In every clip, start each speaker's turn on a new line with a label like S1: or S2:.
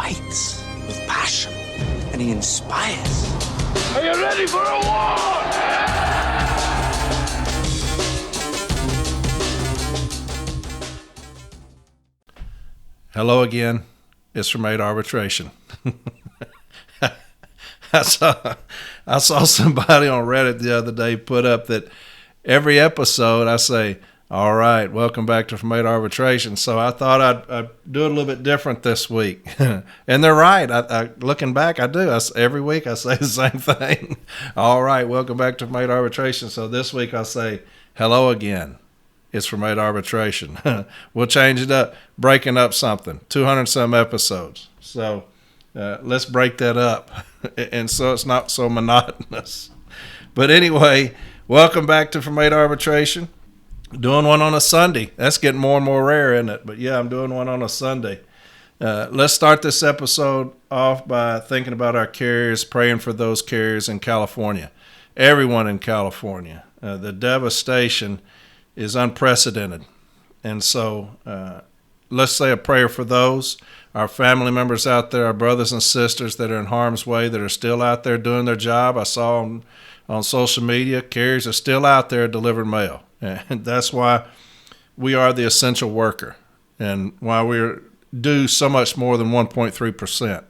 S1: fights with passion, and he inspires.
S2: Are you ready for a war?
S3: Hello again. It's from 8 Arbitration. I saw somebody on Reddit the other day put up that every episode I say, all right, welcome back to From 8 Arbitration. So I thought I'd do it a little bit different this week. And they're right. Looking back, I do. Every week I say the same thing. All right, welcome back to From 8 Arbitration. So this week I'll say, hello again. It's From 8 Arbitration. We'll change it up, breaking up something. 200-some episodes. So let's break that up, and so it's not so monotonous. But anyway, welcome back to From 8 Arbitration. Doing one on a Sunday. That's getting more and more rare, isn't it? But yeah, I'm doing one on a Sunday. Let's start this episode off by thinking about our carriers, praying for those carriers in California. Everyone in California. The devastation is unprecedented. And so let's say a prayer for those, our family members out there, our brothers and sisters that are in harm's way, that are still out there doing their job. I saw on social media, carriers are still out there delivering mail. And that's why we are the essential worker, and why we do so much more than 1.3%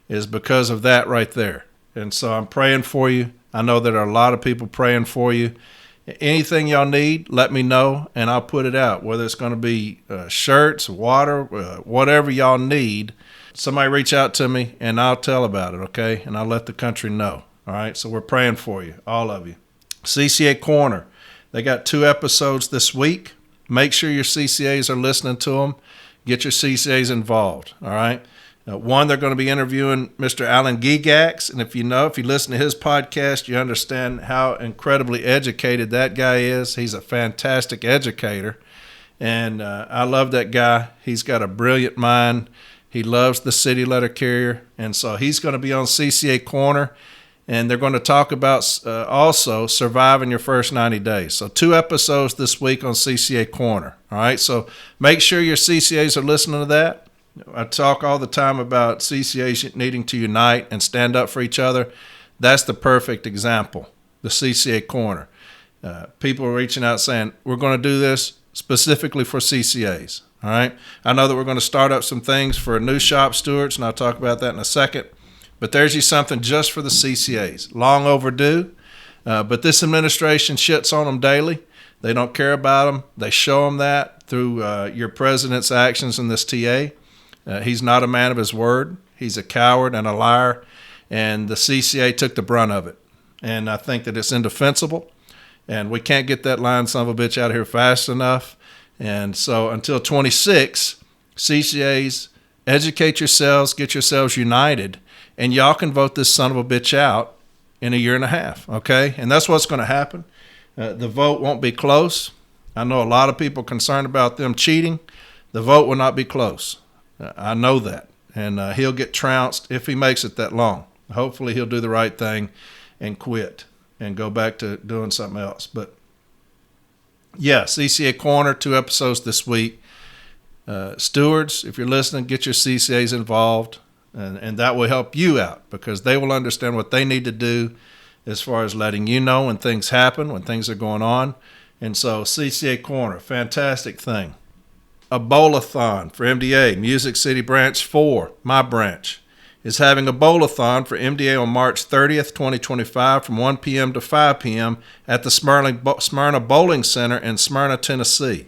S3: is because of that right there. And so I'm praying for you. I know there are a lot of people praying for you. Anything y'all need, let me know, and I'll put it out, whether it's going to be shirts, water, whatever y'all need. Somebody reach out to me, and I'll tell about it, okay? And I'll let the country know, all right? So we're praying for you, all of you. CCA Corner. They got 2 episodes this week. Make sure your CCAs are listening to them. Get your CCAs involved, all right? One, they're going to be interviewing Mr. Alan Gigax, and if you listen to his podcast, you understand how incredibly educated that guy is. He's a fantastic educator, and I love that guy. He's got a brilliant mind. He loves the city letter carrier, and so he's going to be on CCA Corner, and they're going to talk about also surviving your first 90 days. So 2 episodes this week on CCA Corner, all right? So make sure your CCAs are listening to that. I talk all the time about CCAs needing to unite and stand up for each other. That's the perfect example, the CCA Corner. People are reaching out saying, we're going to do this specifically for CCAs, all right? I know that we're going to start up some things for new shop stewards, and I'll talk about that in a second. But there's you something just for the CCAs. Long overdue, but this administration shits on them daily. They don't care about them. They show them that through your president's actions in this TA. He's not a man of his word. He's a coward and a liar, and the CCA took the brunt of it. And I think that it's indefensible, and we can't get that lying son of a bitch out of here fast enough. And so until 26, CCAs, educate yourselves, get yourselves united, and y'all can vote this son of a bitch out in a year and a half, okay? And that's what's going to happen. The vote won't be close. I know a lot of people concerned about them cheating. The vote will not be close. I know that, and he'll get trounced if he makes it that long. Hopefully he'll do the right thing and quit and go back to doing something else. But, yeah, CCA Corner, 2 episodes this week. Stewards, if you're listening, get your CCAs involved, and that will help you out because they will understand what they need to do as far as letting you know when things happen, when things are going on. And so CCA Corner, fantastic thing. A bowl-a-thon for MDA, Music City Branch 4, my branch, is having a bowl-a-thon for MDA on March 30th, 2025 from 1 p.m. to 5 p.m. at the Smyrna Bowling Center in Smyrna, Tennessee.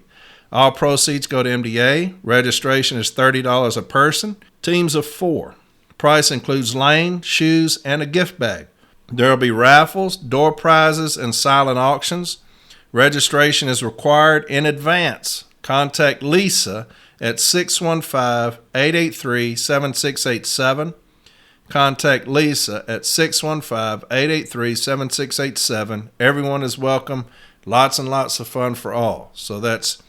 S3: All proceeds go to MDA. Registration is $30 a person. Teams of 4. Price includes lane, shoes, and a gift bag. There will be raffles, door prizes, and silent auctions. Registration is required in advance. Contact Lisa at 615-883-7687. Contact Lisa at 615-883-7687. Everyone is welcome. Lots and lots of fun for all. So that's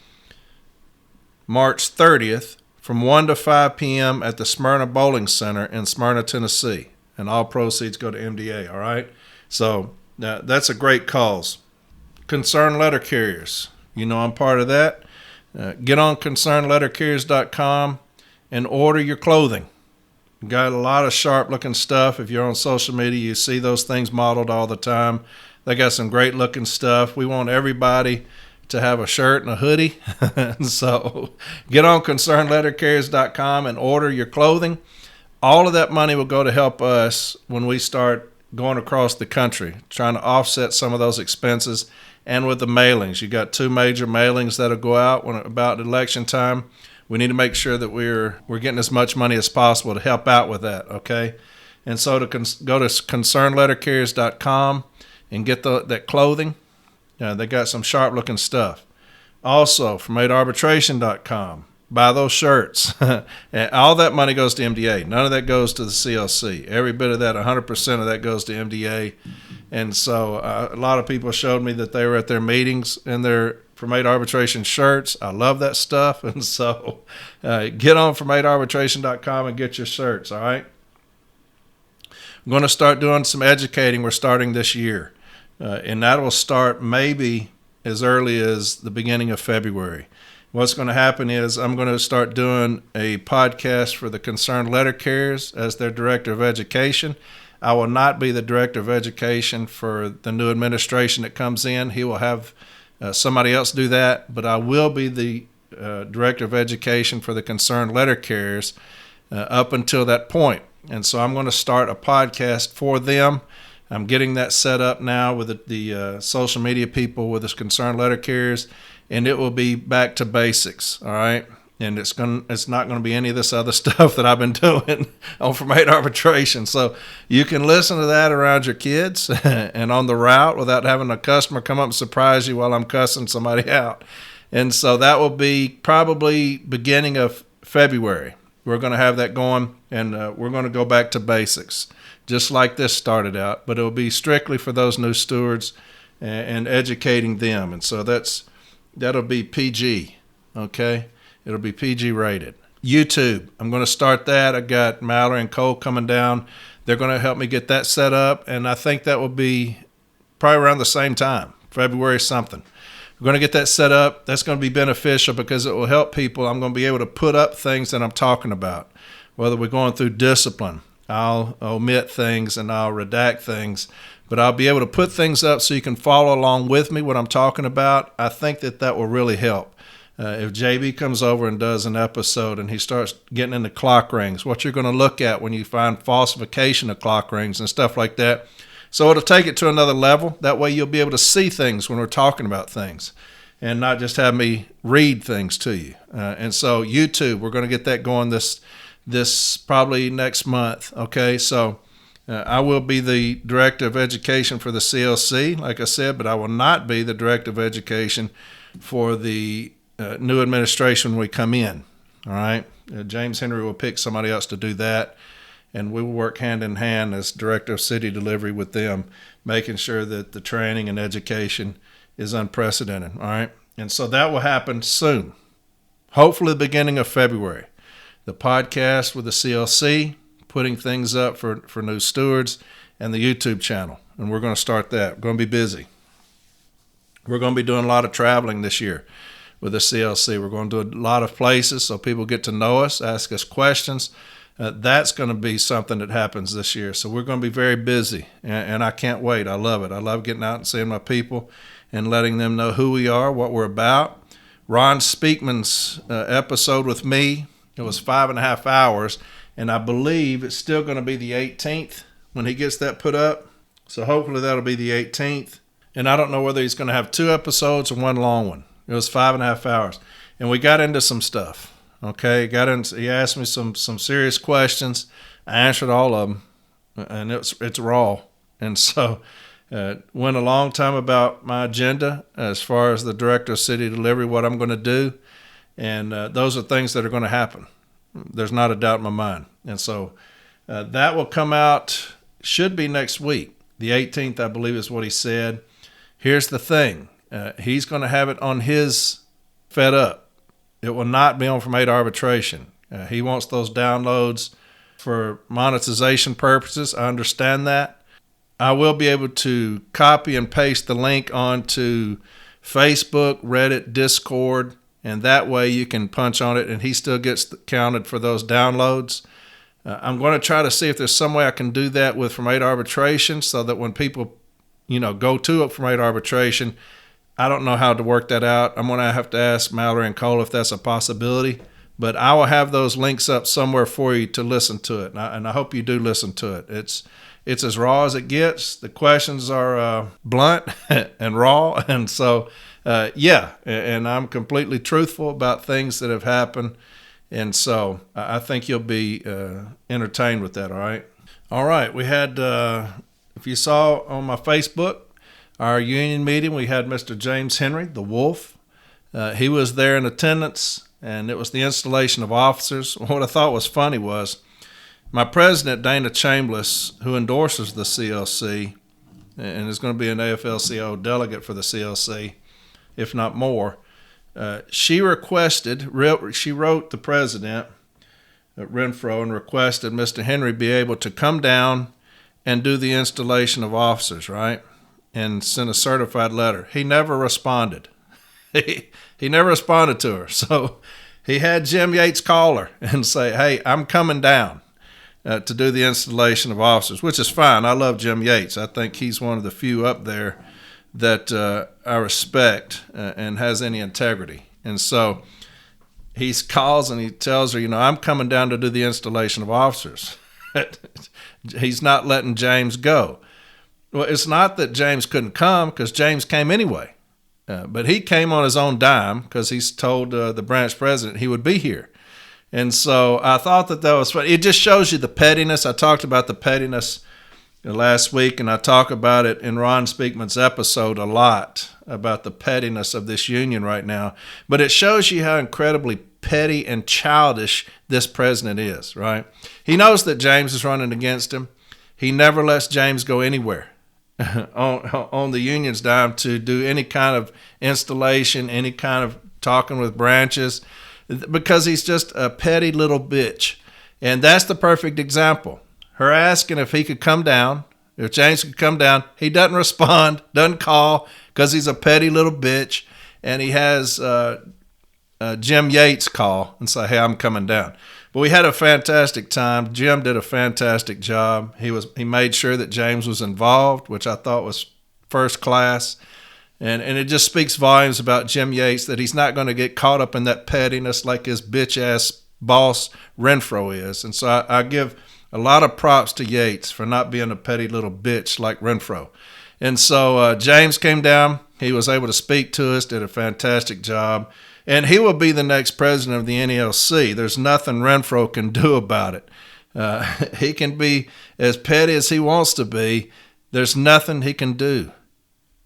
S3: March 30th from 1 to 5 p.m. at the Smyrna Bowling Center in Smyrna, Tennessee. And all proceeds go to MDA, all right? So that's a great cause. Concerned letter carriers. You know I'm part of that. Get on concernedlettercarriers.com and order your clothing. Got a lot of sharp-looking stuff. If you're on social media, you see those things modeled all the time. They got some great-looking stuff. We want everybody to have a shirt and a hoodie. So get on concernedlettercarriers.com and order your clothing. All of that money will go to help us when we start going across the country, trying to offset some of those expenses. And with the mailings, you got 2 major mailings that'll go out about election time. We need to make sure that we're getting as much money as possible to help out with that, okay? And so to go to concernedlettercarriers.com and get that clothing. They got some sharp-looking stuff. Also, from MadeArbitration.com, buy those shirts. And all that money goes to MDA. None of that goes to the CLC. Every bit of that, 100% of that goes to MDA. And so a lot of people showed me that they were at their meetings in their From Made Arbitration shirts. I love that stuff. And so get on FromMadeArbitration.com and get your shirts, all right? I'm going to start doing some educating. We're starting this year. And that will start maybe as early as the beginning of February. What's going to happen is I'm going to start doing a podcast for the Concerned Letter Carriers as their Director of Education. I will not be the Director of Education for the new administration that comes in. He will have somebody else do that, but I will be the Director of Education for the Concerned Letter Carriers up until that point. And so I'm going to start a podcast for them. I'm getting that set up now with the social media people with the Concerned Letter Carriers, and it will be back to basics, all right? And it's not going to be any of this other stuff that I've been doing on From Made Arbitration. So you can listen to that around your kids and on the route without having a customer come up and surprise you while I'm cussing somebody out. And so that will be probably beginning of February. We're going to have that going, and we're going to go back to basics, just like this started out. But it will be strictly for those new stewards and educating them. And so that'll be PG, okay? It'll be PG rated. YouTube, I'm going to start that. I got Mallory and Cole coming down. They're going to help me get that set up, and I think that will be probably around the same time, February something. We're going to get that set up. That's going to be beneficial because it will help people. I'm going to be able to put up things that I'm talking about, whether we're going through discipline. I'll omit things and I'll redact things, but I'll be able to put things up so you can follow along with me what I'm talking about. I think that will really help. If JB comes over and does an episode and he starts getting into clock rings, what you're going to look at when you find falsification of clock rings and stuff like that. So it'll take it to another level. That way you'll be able to see things when we're talking about things and not just have me read things to you. And so YouTube, we're going to get that going this probably next month. Okay, so I will be the Director of Education for the CLC, like I said, but I will not be the Director of Education for the new administration when we come in. All right, James Henry will pick somebody else to do that, and we will work hand in hand as Director of City Delivery with them, making sure that the training and education is unprecedented. All right, and so that will happen soon, hopefully the beginning of February. The podcast with the CLC, putting things up for new stewards, and the YouTube channel, and we're going to start that. We're going to be busy. We're going to be doing a lot of traveling this year with the CLC. We're going to do a lot of places so people get to know us, ask us questions. That's going to be something that happens this year. So we're going to be very busy, and I can't wait. I love it. I love getting out and seeing my people and letting them know who we are, what we're about. Ron Speakman's episode with me, it was 5.5 hours, and I believe it's still going to be the 18th when he gets that put up. So hopefully that'll be the 18th. And I don't know whether he's going to have 2 episodes or one long one. It was 5.5 hours. And we got into some stuff. Okay, he asked me some serious questions. I answered all of them, and it's raw. And so went a long time about my agenda as far as the Director of City Delivery, what I'm going to do. And those are things that are going to happen. There's not a doubt in my mind. And so that will come out, should be next week. The 18th, I believe, is what he said. Here's the thing. He's going to have it on his Fed Up. It will not be on From Made Arbitration. He wants those downloads for monetization purposes. I understand that. I will be able to copy and paste the link onto Facebook, Reddit, Discord, and that way you can punch on it and he still gets counted for those downloads. I'm going to try to see if there's some way I can do that with From 8 arbitration, so that when people, go to From 8 arbitration, I don't know how to work that out. I'm going to have to ask Mallory and Cole if that's a possibility. But I will have those links up somewhere for you to listen to it, and I hope you do listen to it. It's as raw as it gets. The questions are blunt and raw, and so and I'm completely truthful about things that have happened, and so I think you'll be entertained with that. All right. We had, if you saw on my Facebook, our union meeting, we had Mr. James Henry, the Wolf. He was there in attendance. And it was the installation of officers. What I thought was funny was my president, Dana Chambliss, who endorses the CLC and is going to be an AFL-CIO delegate for the CLC, if not more, she wrote the president, Renfro, and requested Mr. Henry be able to come down and do the installation of officers, right? And send a certified letter. He never responded. He never responded to her. So he had Jim Yates call her and say, hey, I'm coming down to do the installation of officers, which is fine. I love Jim Yates. I think he's one of the few up there that I respect and has any integrity. And so he calls and he tells her, I'm coming down to do the installation of officers. He's not letting James go. Well, it's not that James couldn't come, because James came anyway. But he came on his own dime because he's told the branch president he would be here. And so I thought that was funny. It just shows you the pettiness. I talked about the pettiness last week, and I talk about it in Ron Speakman's episode a lot, about the pettiness of this union right now. But it shows you how incredibly petty and childish this president is, right? He knows that James is running against him. He never lets James go anywhere on the union's dime to do any kind of installation, any kind of talking with branches, because he's just a petty little bitch. And that's the perfect example. Her asking if he could come down, if James could come down, he doesn't respond, doesn't call, because he's a petty little bitch, and he has Jim Yates call and say, hey, I'm coming down. But we had a fantastic time. Jim did a fantastic job. He made sure that James was involved, which I thought was first class. And it just speaks volumes about Jim Yates, that he's not going to get caught up in that pettiness like his bitch-ass boss Renfro is. And so I give a lot of props to Yates for not being a petty little bitch like Renfro. And so James came down. He was able to speak to us, did a fantastic job. And he will be the next president of the NELC. There's nothing Renfro can do about it. He can be as petty as he wants to be. There's nothing he can do.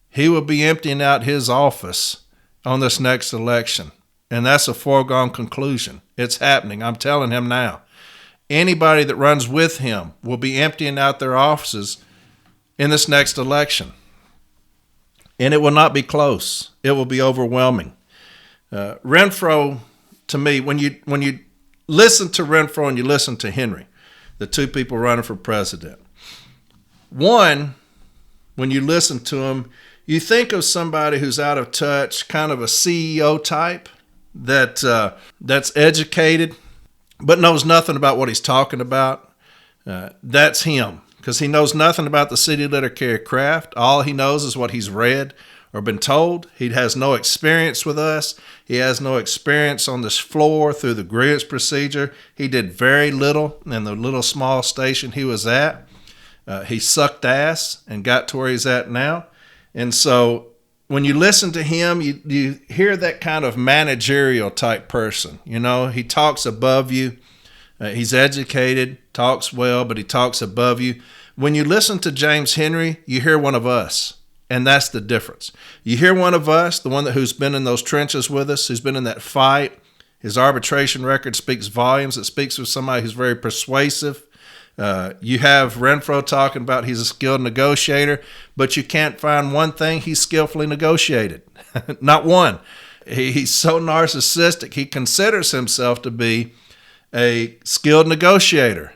S3: He will be emptying out his office on this next election. And that's a foregone conclusion. It's happening. I'm telling him now. Anybody that runs with him will be emptying out their offices in this next election. And it will not be close. It will be overwhelming. Renfro, to me, when you listen to Renfro and you listen to Henry, the two people running for president, one, when you listen to them, you think of somebody who's out of touch, kind of a CEO type that's educated but knows nothing about what he's talking about. That's him, because he knows nothing about the city letter carrier craft. All he knows is what he's read or been told. He has no experience with us. He has no experience on this floor through the grievance procedure. He did very little in the little small station he was at. He sucked ass and got to where he's at now. And so when you listen to him, you hear that kind of managerial type person. He talks above you. He's educated, talks well, but he talks above you. When you listen to James Henry, you hear one of us. And that's the difference. You hear one of us, the one who's been in those trenches with us, who's been in that fight. His arbitration record speaks volumes. It speaks of somebody who's very persuasive. You have Renfro talking about he's a skilled negotiator, but you can't find one thing he's skillfully negotiated. Not one. He's so narcissistic. He considers himself to be a skilled negotiator,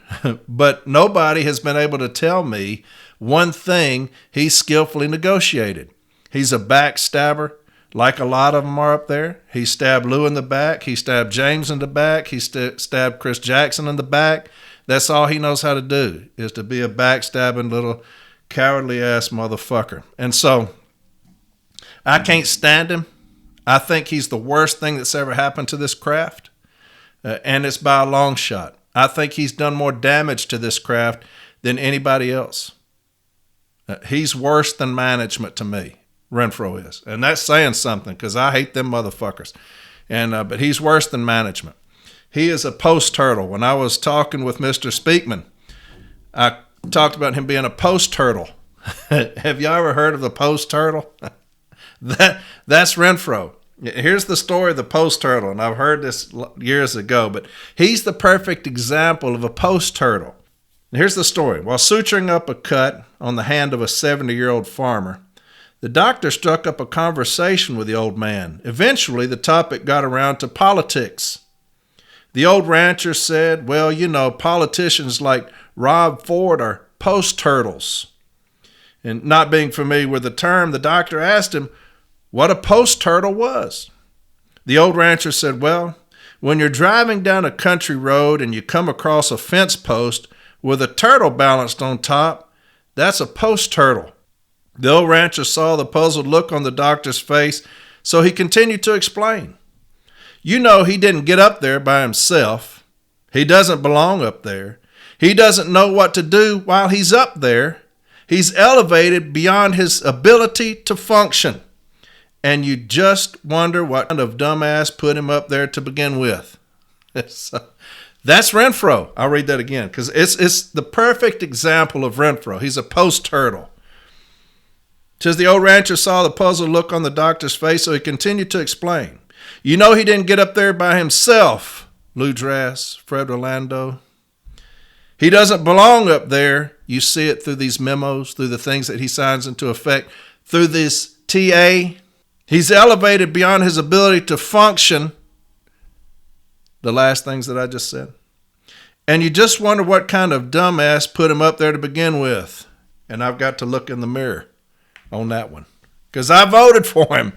S3: but nobody has been able to tell me one thing he's skillfully negotiated. He's a backstabber, like a lot of them are up there. He stabbed Lou in the back. He stabbed James in the back. He stabbed Chris Jackson in the back. That's all he knows how to do, is to be a backstabbing little cowardly-ass motherfucker. And so I can't stand him. I think he's the worst thing that's ever happened to this craft, and it's by a long shot. I think he's done more damage to this craft than anybody else. He's worse than management to me, Renfro is. And that's saying something, because I hate them motherfuckers. But he's worse than management. He is a post-turtle. When I was talking with Mr. Speakman, I talked about him being a post-turtle. Have you ever heard of the post-turtle? That's Renfro. Here's the story of the post-turtle, and I've heard this years ago, but he's the perfect example of a post-turtle. Here's the story. While suturing up a cut on the hand of a 70-year-old farmer, the doctor struck up a conversation with the old man. Eventually, the topic got around to politics. The old rancher said, well, you know, politicians like Rob Ford are post-turtles. And not being familiar with the term, the doctor asked him what a post-turtle was. The old rancher said, well, when you're driving down a country road and you come across a fence post with a turtle balanced on top, that's a post-turtle. The old rancher saw the puzzled look on the doctor's face, so he continued to explain. You know, he didn't get up there by himself. He doesn't belong up there. He doesn't know what to do while he's up there. He's elevated beyond his ability to function. And you just wonder what kind of dumbass put him up there to begin with. So, that's Renfro. I'll read that again, because it's the perfect example of Renfro. He's a post-turtle. Says the old rancher saw the puzzled look on the doctor's face, so he continued to explain. You know he didn't get up there by himself, Lou Drass, Fred Rolando. He doesn't belong up there. You see it through these memos, through the things that he signs into effect, through this TA. He's elevated beyond his ability to function. The last things that I just said. And you just wonder what kind of dumbass put him up there to begin with. And I've got to look in the mirror on that one, because I voted for him.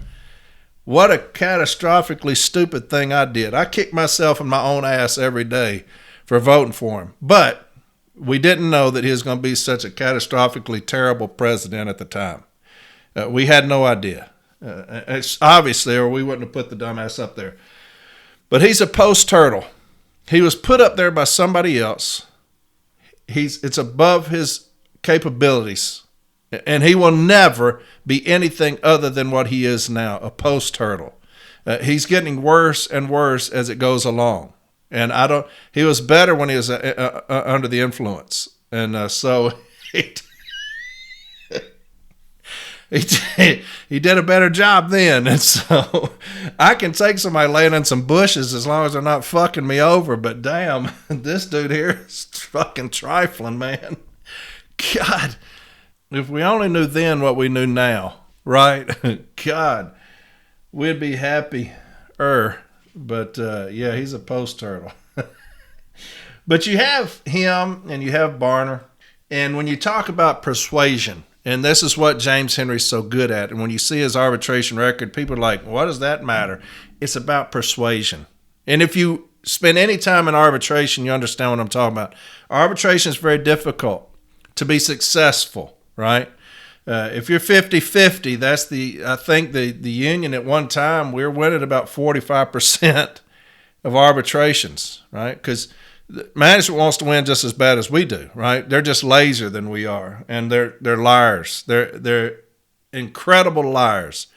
S3: What a catastrophically stupid thing I did. I kick myself in my own ass every day for voting for him. But we didn't know that he was going to be such a catastrophically terrible president at the time. We had no idea. It's obviously, or we wouldn't have put the dumbass up there. But he's a post-turtle. He was put up there by somebody else. It's above his capabilities. And he will never be anything other than what he is now, a post-turtle. He's getting worse and worse as it goes along. And he was better when he was under the influence. And so he did a better job then. And so I can take somebody laying in some bushes as long as they're not fucking me over. But damn, this dude here is fucking trifling, man. God. If we only knew then what we knew now, right? God, we'd be happier. But yeah, he's a post-turtle. But you have him and you have Barner. And when you talk about persuasion, and this is what James Henry's so good at, and when you see his arbitration record, people are like, what does that matter? It's about persuasion. And if you spend any time in arbitration, you understand what I'm talking about. Arbitration is very difficult to be successful. Right? If you're 50-50, that's I think the union at one time, we were winning about 45% of arbitrations, right? Because management wants to win just as bad as we do, right? They're just lazier than we are, and they're liars. They're incredible liars.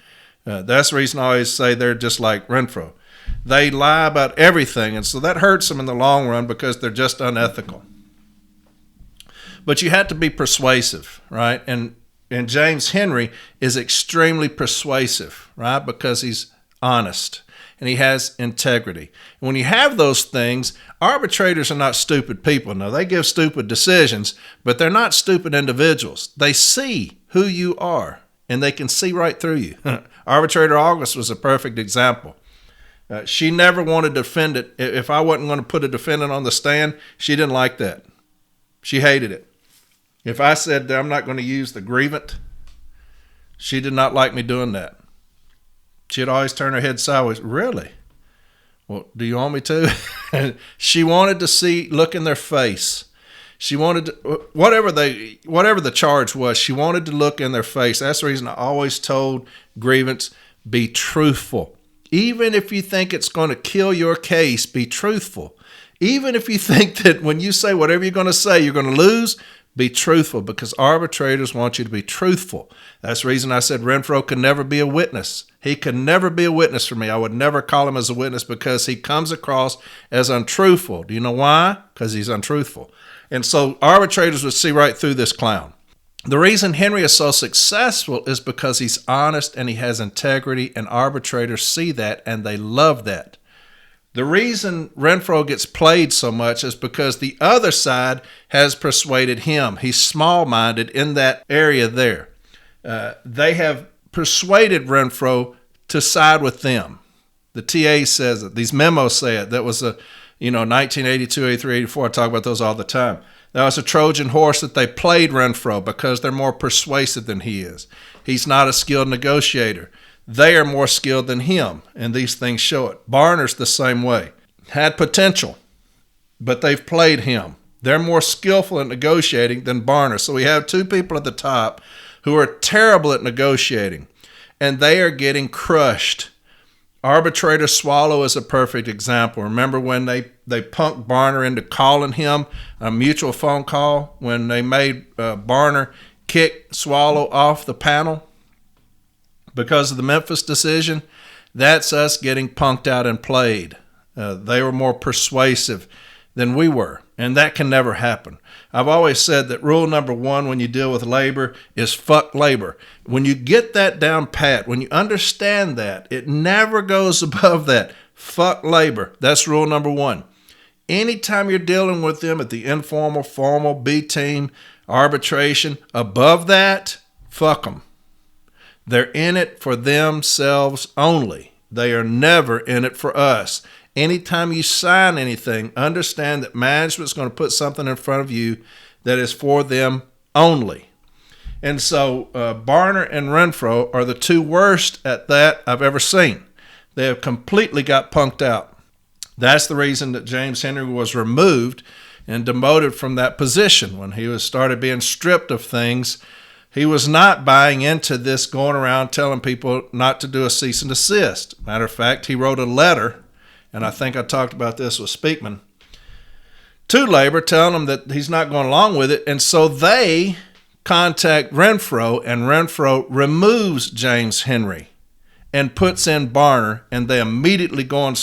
S3: That's the reason I always say they're just like Renfro. They lie about everything, and so that hurts them in the long run because they're just unethical. But you have to be persuasive, right? And James Henry is extremely persuasive, right? Because he's honest and he has integrity. And when you have those things, arbitrators are not stupid people. No, they give stupid decisions, but they're not stupid individuals. They see who you are and they can see right through you. Arbitrator August was a perfect example. She never wanted to defend it. If I wasn't going to put a defendant on the stand, she didn't like that. She hated it. If I said that I'm not going to use the grievant, she did not like me doing that. She'd always turn her head sideways. Really? Well, do you want me to? She wanted to look in their face. She wanted to, whatever the charge was, she wanted to look in their face. That's the reason I always told grievance, be truthful. Even if you think it's going to kill your case, be truthful. Even if you think that when you say whatever you're going to say, you're going to lose, be truthful, because arbitrators want you to be truthful. That's the reason I said Renfro could never be a witness. He could never be a witness for me. I would never call him as a witness because he comes across as untruthful. Do you know why? Because he's untruthful. And so arbitrators would see right through this clown. The reason Henry is so successful is because he's honest and he has integrity, and arbitrators see that and they love that. The reason Renfro gets played so much is because the other side has persuaded him. He's small-minded in that area there. They have persuaded Renfro to side with them. The TA says it. These memos say it. That was 1982, 83, 84. I talk about those all the time. That was a Trojan horse that they played Renfro because they're more persuasive than he is. He's not a skilled negotiator. They are more skilled than him, and these things show it. Barner's the same way. Had potential, but they've played him. They're more skillful at negotiating than Barner. So we have two people at the top who are terrible at negotiating, and they are getting crushed. Arbitrator Swallow is a perfect example. Remember when they punked Barner into calling him a mutual phone call when they made Barner kick Swallow off the panel because of the Memphis decision? That's us getting punked out and played. They were more persuasive than we were, and that can never happen. I've always said that rule number one when you deal with labor is fuck labor. When you get that down pat, when you understand that, it never goes above that. Fuck labor. That's rule number one. Anytime you're dealing with them at the informal, formal, B-team, arbitration, above that, fuck them. They're in it for themselves only. They are never in it for us. Anytime you sign anything, understand that management's going to put something in front of you that is for them only. And so Barner and Renfro are the two worst at that I've ever seen. They have completely got punked out. That's the reason that James Henry was removed and demoted from that position. When he started being stripped of things, he was not buying into this going around telling people not to do a cease and desist. Matter of fact, he wrote a letter, and I think I talked about this with Speakman, to labor telling them that he's not going along with it. And so they contact Renfro, and Renfro removes James Henry and puts in Barner, and they immediately go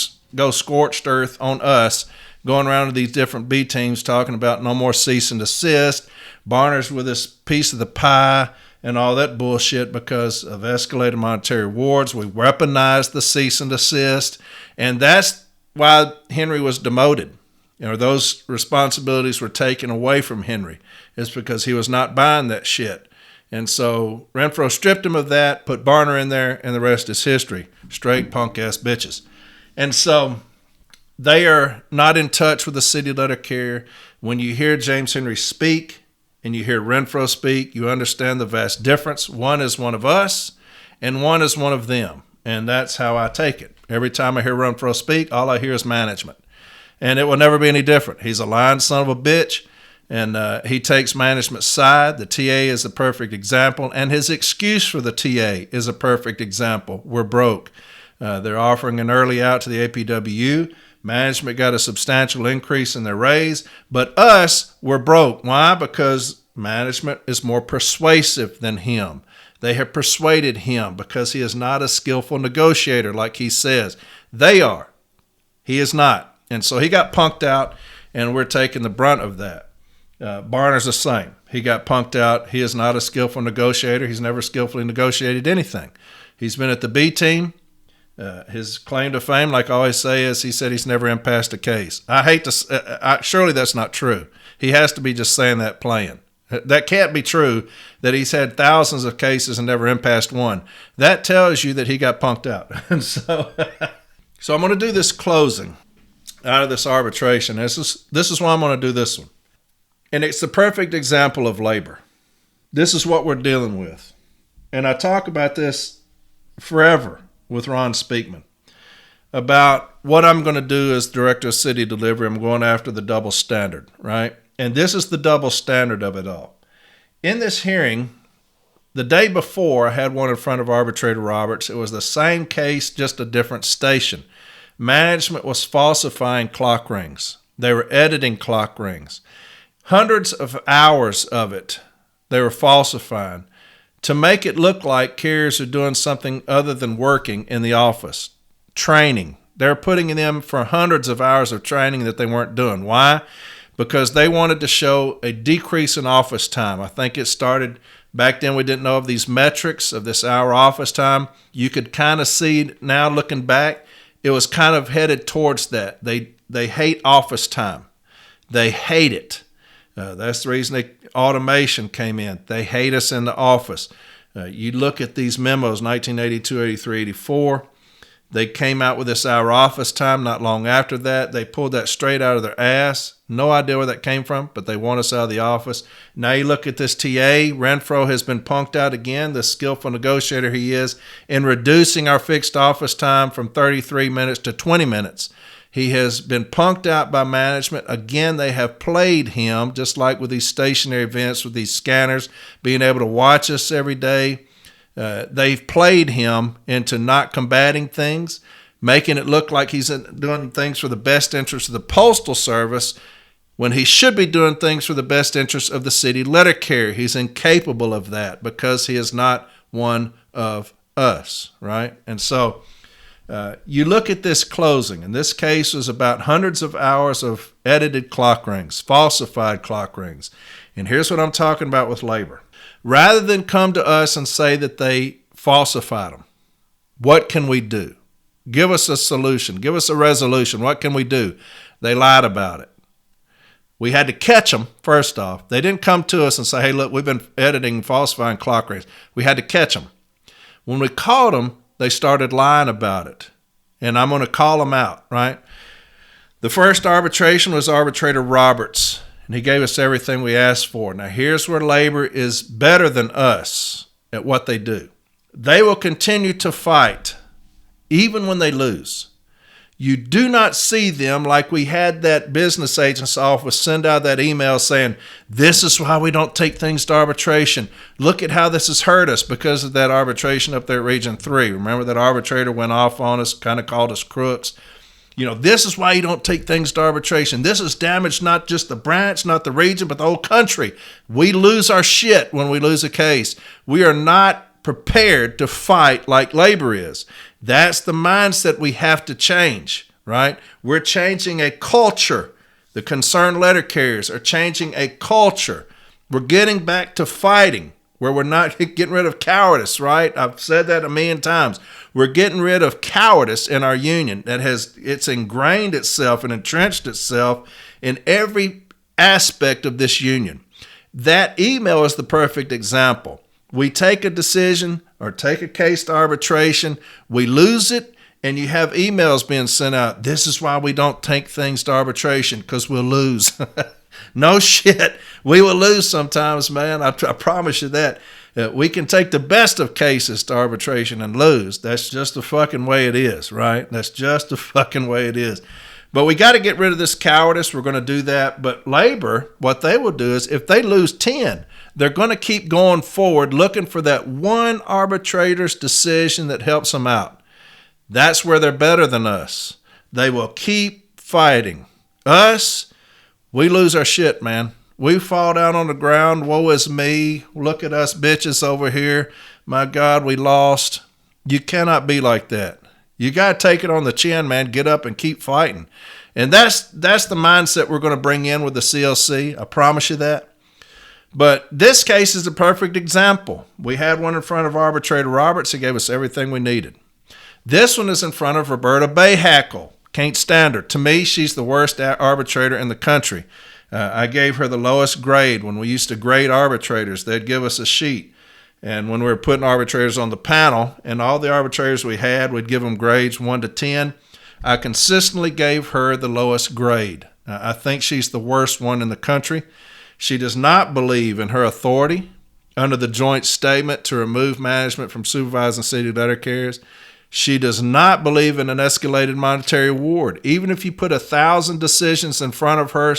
S3: scorched earth on us, going around to these different B teams talking about no more cease and desist. Barner's with this piece of the pie and all that bullshit because of escalated monetary rewards. We weaponized the cease and desist, and that's why Henry was demoted. Those responsibilities were taken away from Henry. It's because he was not buying that shit. And so Renfro stripped him of that, put Barner in there, and the rest is history. Straight punk-ass bitches. And so they are not in touch with the city letter carrier. When you hear James Henry speak and you hear Renfro speak, you understand the vast difference. One is one of us, and one is one of them. And that's how I take it. Every time I hear Renfro speak, all I hear is management. And it will never be any different. He's a lying son of a bitch, and he takes management's side. The TA is a perfect example, and his excuse for the TA is a perfect example. We're broke. They're offering an early out to the APWU. Management got a substantial increase in their raise, but us, we're broke. Why? Because management is more persuasive than him. They have persuaded him because he is not a skillful negotiator like he says. They are. He is not. And so he got punked out, and we're taking the brunt of that. Barner's the same. He got punked out. He is not a skillful negotiator. He's never skillfully negotiated anything. He's been at the B team. His claim to fame, like I always say, is he said he's never impassed a case. I hate to surely that's not true. He has to be just saying that playing. That can't be true, that he's had thousands of cases and never impassed one. That tells you that he got punked out. And so I'm going to do this closing out of this arbitration. This is why I'm going to do this one. And it's the perfect example of labor. This is what we're dealing with. And I talk about this forever with Ron Speakman about what I'm going to do as director of city delivery. I'm going after the double standard, right? And this is the double standard of it all. In this hearing, the day before, I had one in front of Arbitrator Roberts. It was the same case, just a different station. Management was falsifying clock rings. They were editing clock rings. Hundreds of hours of it, they were falsifying to make it look like carriers are doing something other than working in the office. Training. They're putting them for hundreds of hours of training that they weren't doing. Why? Because they wanted to show a decrease in office time. I think it started back then. We didn't know of these metrics of this hour office time. You could kind of see now looking back, it was kind of headed towards that. They hate office time. They hate it. That's the reason automation came in. They hate us in the office. You look at these memos, 1982, 83, 84. They came out with this hour office time not long after that. They pulled that straight out of their ass. No idea where that came from, but they want us out of the office. Now you look at this TA. Renfro has been punked out again, the skillful negotiator he is, in reducing our fixed office time from 33 minutes to 20 minutes. He has been punked out by management. Again, they have played him, just like with these stationary events, with these scanners, being able to watch us every day. They've played him into not combating things, making it look like he's doing things for the best interest of the Postal Service when he should be doing things for the best interest of the city letter carrier. He's incapable of that because he is not one of us, right? And so you look at this closing, and this case was about hundreds of hours of edited clock rings, falsified clock rings. And here's what I'm talking about with labor. Rather than come to us and say that they falsified them, what can we do? Give us a solution. Give us a resolution. What can we do? They lied about it. We had to catch them, first off. They didn't come to us and say, hey, look, we've been editing and falsifying clock rings. We had to catch them. When we caught them, they started lying about it. And I'm going to call them out, right? The first arbitration was Arbitrator Roberts. And he gave us everything we asked for. Now, here's where labor is better than us at what they do. They will continue to fight even when they lose. You do not see them like we had that business agent's office send out that email saying, this is why we don't take things to arbitration. Look at how this has hurt us because of that arbitration up there at Region 3. Remember that arbitrator went off on us, kind of called us crooks. You know, this is why you don't take things to arbitration. This has damaged not just the branch, not the region, but the whole country. We lose our shit when we lose a case. We are not prepared to fight like labor is. That's the mindset we have to change, right? We're changing a culture. The concerned letter carriers are changing a culture. We're getting back to fighting where we're not getting rid of cowardice, right? I've said that a million times. We're getting rid of cowardice in our union it's ingrained itself and entrenched itself in every aspect of this union. That email is the perfect example. We take a decision or take a case to arbitration, we lose it, and you have emails being sent out. This is why we don't take things to arbitration, because we'll lose. No shit. We will lose sometimes, man. I promise you that. We can take the best of cases to arbitration and lose. That's just the fucking way it is, right? That's just the fucking way it is. But we got to get rid of this cowardice. We're going to do that. But labor, what they will do is if they lose 10, they're going to keep going forward looking for that one arbitrator's decision that helps them out. That's where they're better than us. They will keep fighting. Us, we lose our shit, man. We fall down on the ground. Woe is me. Look at us bitches over here. My God, we lost. You cannot be like that. You got to take it on the chin, man. Get up and keep fighting. And that's the mindset we're going to bring in with the CLC. I promise you that. But this case is a perfect example. We had one in front of Arbitrator Roberts. He gave us everything we needed. This one is in front of Roberta Bayhackle. Can't stand her. To me, she's the worst arbitrator in the country. I gave her the lowest grade. When we used to grade arbitrators, they'd give us a sheet. And when we were putting arbitrators on the panel, and all the arbitrators we had, we'd give them grades 1 to 10. I consistently gave her the lowest grade. I think she's the worst one in the country. She does not believe in her authority under the joint statement to remove management from supervising city letter carriers. She does not believe in an escalated monetary award. Even if you put 1,000 decisions in front of her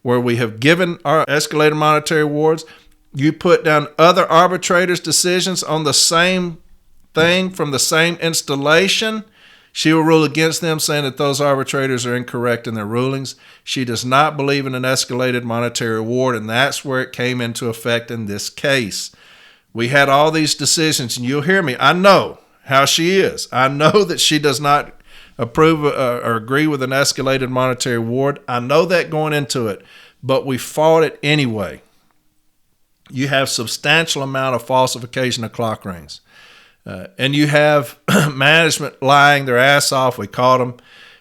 S3: where we have given our escalated monetary awards, you put down other arbitrators' decisions on the same thing from the same installation, she will rule against them, saying that those arbitrators are incorrect in their rulings. She does not believe in an escalated monetary award, and that's where it came into effect in this case. We had all these decisions, and you'll hear me. I know how she is. I know that she does not approve or agree with an escalated monetary award. I know that going into it, but we fought it anyway. You have substantial amount of falsification of clock rings. And you have management lying their ass off. We caught them.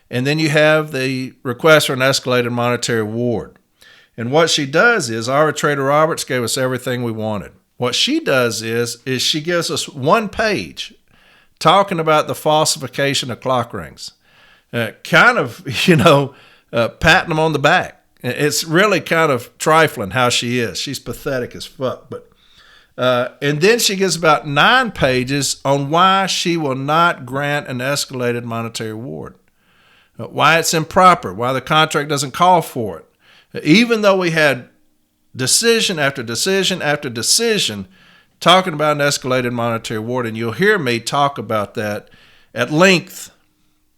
S3: And then you have the request for an escalated monetary award. And what she does is, Arbitrator Roberts gave us everything we wanted. What she does is she gives us one page talking about the falsification of clock rings. Kind of, patting them on the back. It's really kind of trifling how she is. She's pathetic as fuck. But and then she gives about 9 pages on why she will not grant an escalated monetary award, why it's improper, why the contract doesn't call for it. Even though we had decision after decision after decision talking about an escalated monetary award, and you'll hear me talk about that at length.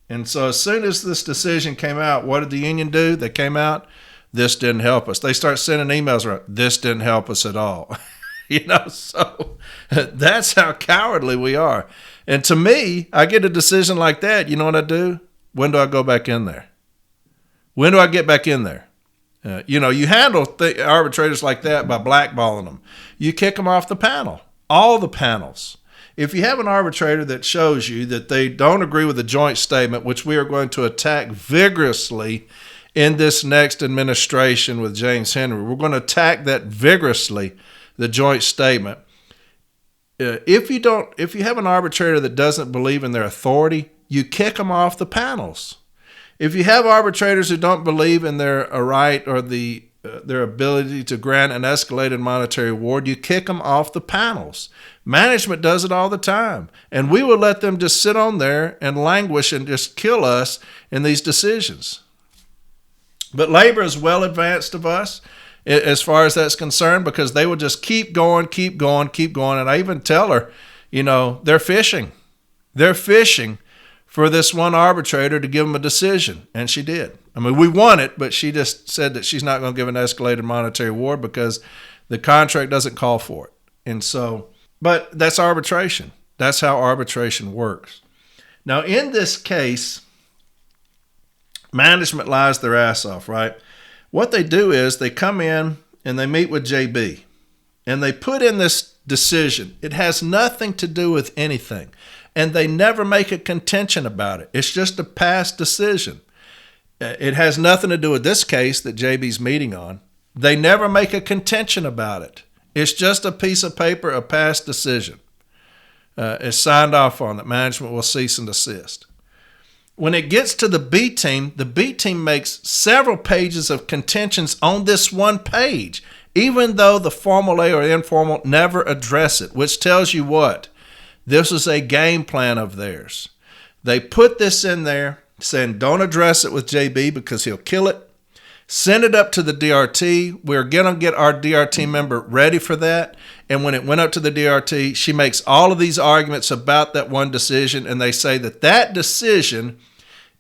S3: And so as soon as this decision came out, what did the union do? They came out, this didn't help us. They start sending emails around, this didn't help us at all. So that's how cowardly we are. And to me, I get a decision like that. You know what I do? When do I go back in there? When do I get back in there? You handle arbitrators like that by blackballing them. You kick them off the panel, all the panels. If you have an arbitrator that shows you that they don't agree with the joint statement, which we are going to attack vigorously in this next administration with James Henry, we're going to attack that vigorously, the joint statement. If you have an arbitrator that doesn't believe in their authority, you kick them off the panels. If you have arbitrators who don't believe in their right or their ability to grant an escalated monetary award, you kick them off the panels. Management does it all the time, and we will let them just sit on there and languish and just kill us in these decisions. But labor is well advanced of us as far as that's concerned, because they will just keep going. And I even tell her, they're fishing. They're fishing for this one arbitrator to give them a decision. And she did. I mean, we won it, but she just said that she's not going to give an escalated monetary award because the contract doesn't call for it. And so, but that's arbitration. That's how arbitration works. Now, in this case, management lies their ass off, right? What they do is they come in and they meet with JB and they put in this decision. It has nothing to do with anything. And they never make a contention about it. It's just a past decision. It has nothing to do with this case that JB's meeting on. They never make a contention about it. It's just a piece of paper, a past decision. It's signed off on that management will cease and desist. When it gets to the B team makes several pages of contentions on this one page, even though the formal A or informal never address it, which tells you what? This is a game plan of theirs. They put this in there saying, don't address it with JB because he'll kill it. Send it up to the DRT. We're going to get our DRT member ready for that. And when it went up to the DRT, she makes all of these arguments about that one decision, and they say that decision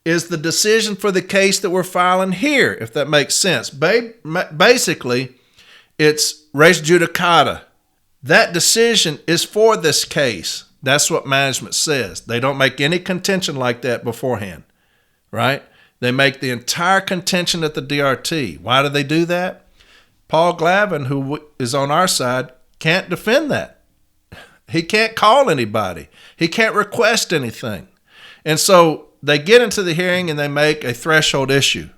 S3: is the decision for the case that we're filing here, if that makes sense. Basically, it's res judicata. That decision is for this case. That's what management says. They don't make any contention like that beforehand, right? They make the entire contention at the DRT. Why do they do that? Paul Glavin, who is on our side, can't defend that. He can't call anybody. He can't request anything. And so they get into the hearing and they make a threshold issue.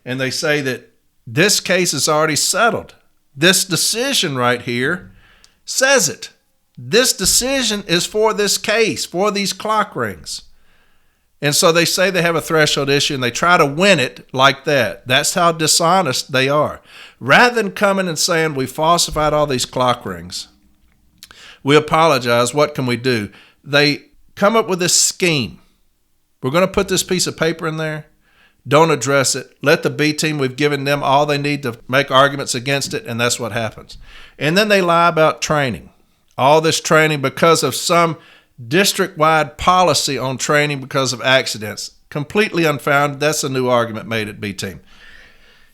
S3: And they say that this case is already settled. This decision right here says it. This decision is for this case, for these clock rings. And so they say they have a threshold issue and they try to win it like that. That's how dishonest they are. Rather than coming and saying, we falsified all these clock rings, we apologize, what can we do? They come up with this scheme. We're going to put this piece of paper in there. Don't address it. Let the B team, we've given them all they need to make arguments against it, and that's what happens. And then they lie about training. All this training because of some district-wide policy on training because of accidents. Completely unfounded. That's a new argument made at B team.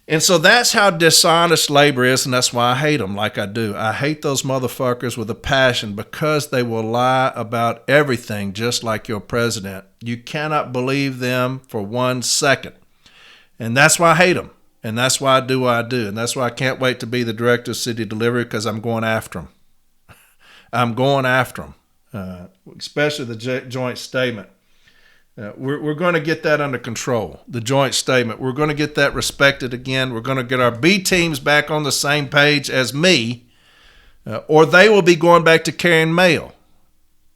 S3: And so that's how dishonest labor is, and that's why I hate them like I do. I hate those motherfuckers with a passion because they will lie about everything just like your president. You cannot believe them for 1 second. And that's why I hate them. And that's why I do what I do. And that's why I can't wait to be the director of city delivery, because I'm going after them. I'm going after them, especially the joint statement. We're going to get that under control, the joint statement. We're going to get that respected again. We're going to get our B teams back on the same page as me, or they will be going back to carrying mail.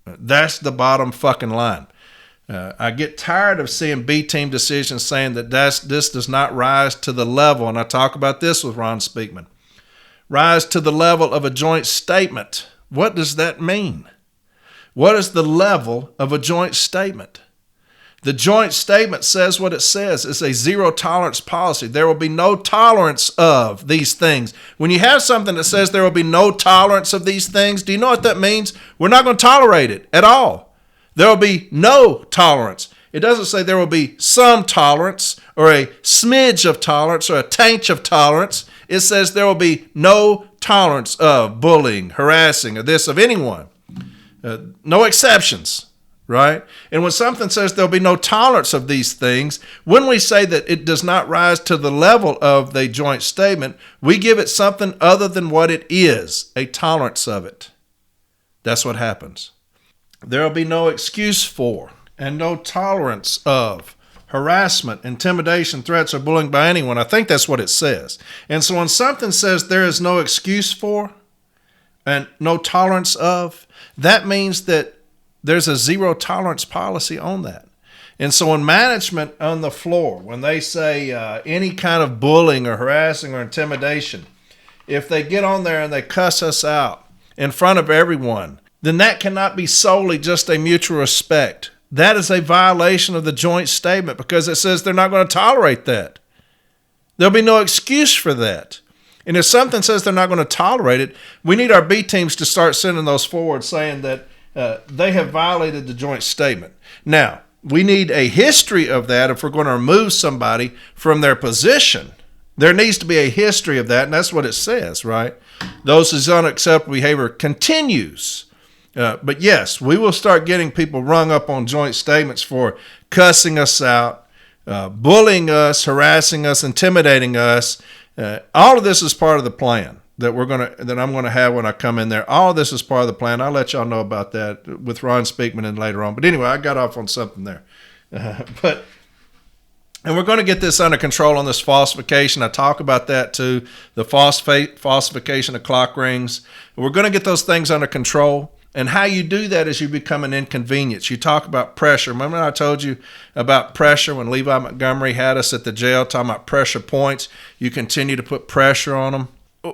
S3: That's the bottom fucking line. I get tired of seeing B team decisions saying that this does not rise to the level, and I talk about this with Ron Speakman, rise to the level of a joint statement. What does that mean? What is the level of a joint statement? The joint statement says what it says. It's a zero tolerance policy. There will be no tolerance of these things. When you have something that says there will be no tolerance of these things, do you know what that means? We're not going to tolerate it at all. There will be no tolerance. It doesn't say there will be some tolerance or a smidge of tolerance or a taint of tolerance. It says there will be no tolerance of bullying, harassing, or this of anyone. No exceptions. Right? And when something says there'll be no tolerance of these things, when we say that it does not rise to the level of the joint statement, we give it something other than what it is, a tolerance of it. That's what happens. There will be no excuse for and no tolerance of harassment, intimidation, threats, or bullying by anyone. I think that's what it says. And so when something says there is no excuse for and no tolerance of, that means that there's a zero tolerance policy on that. And so when management on the floor, when they say any kind of bullying or harassing or intimidation, if they get on there and they cuss us out in front of everyone, then that cannot be solely just a mutual respect. That is a violation of the joint statement because it says they're not going to tolerate that. There'll be no excuse for that. And if something says they're not going to tolerate it, we need our B teams to start sending those forward saying that they have violated the joint statement. Now, we need a history of that if we're going to remove somebody from their position. There needs to be a history of that, and that's what it says, right? Those whose unacceptable behavior continues. But yes, we will start getting people rung up on joint statements for cussing us out, bullying us, harassing us, intimidating us. All of this is part of the plan that I'm going to have when I come in there. All of this is part of the plan. I'll let y'all know about that with Ron Speakman and later on. But anyway, I got off on something there. And we're going to get this under control on this falsification. I talk about that too, the falsification of clock rings. We're going to get those things under control. And how you do that is you become an inconvenience. You talk about pressure. Remember I told you about pressure when Levi Montgomery had us at the jail talking about pressure points? You continue to put pressure on them.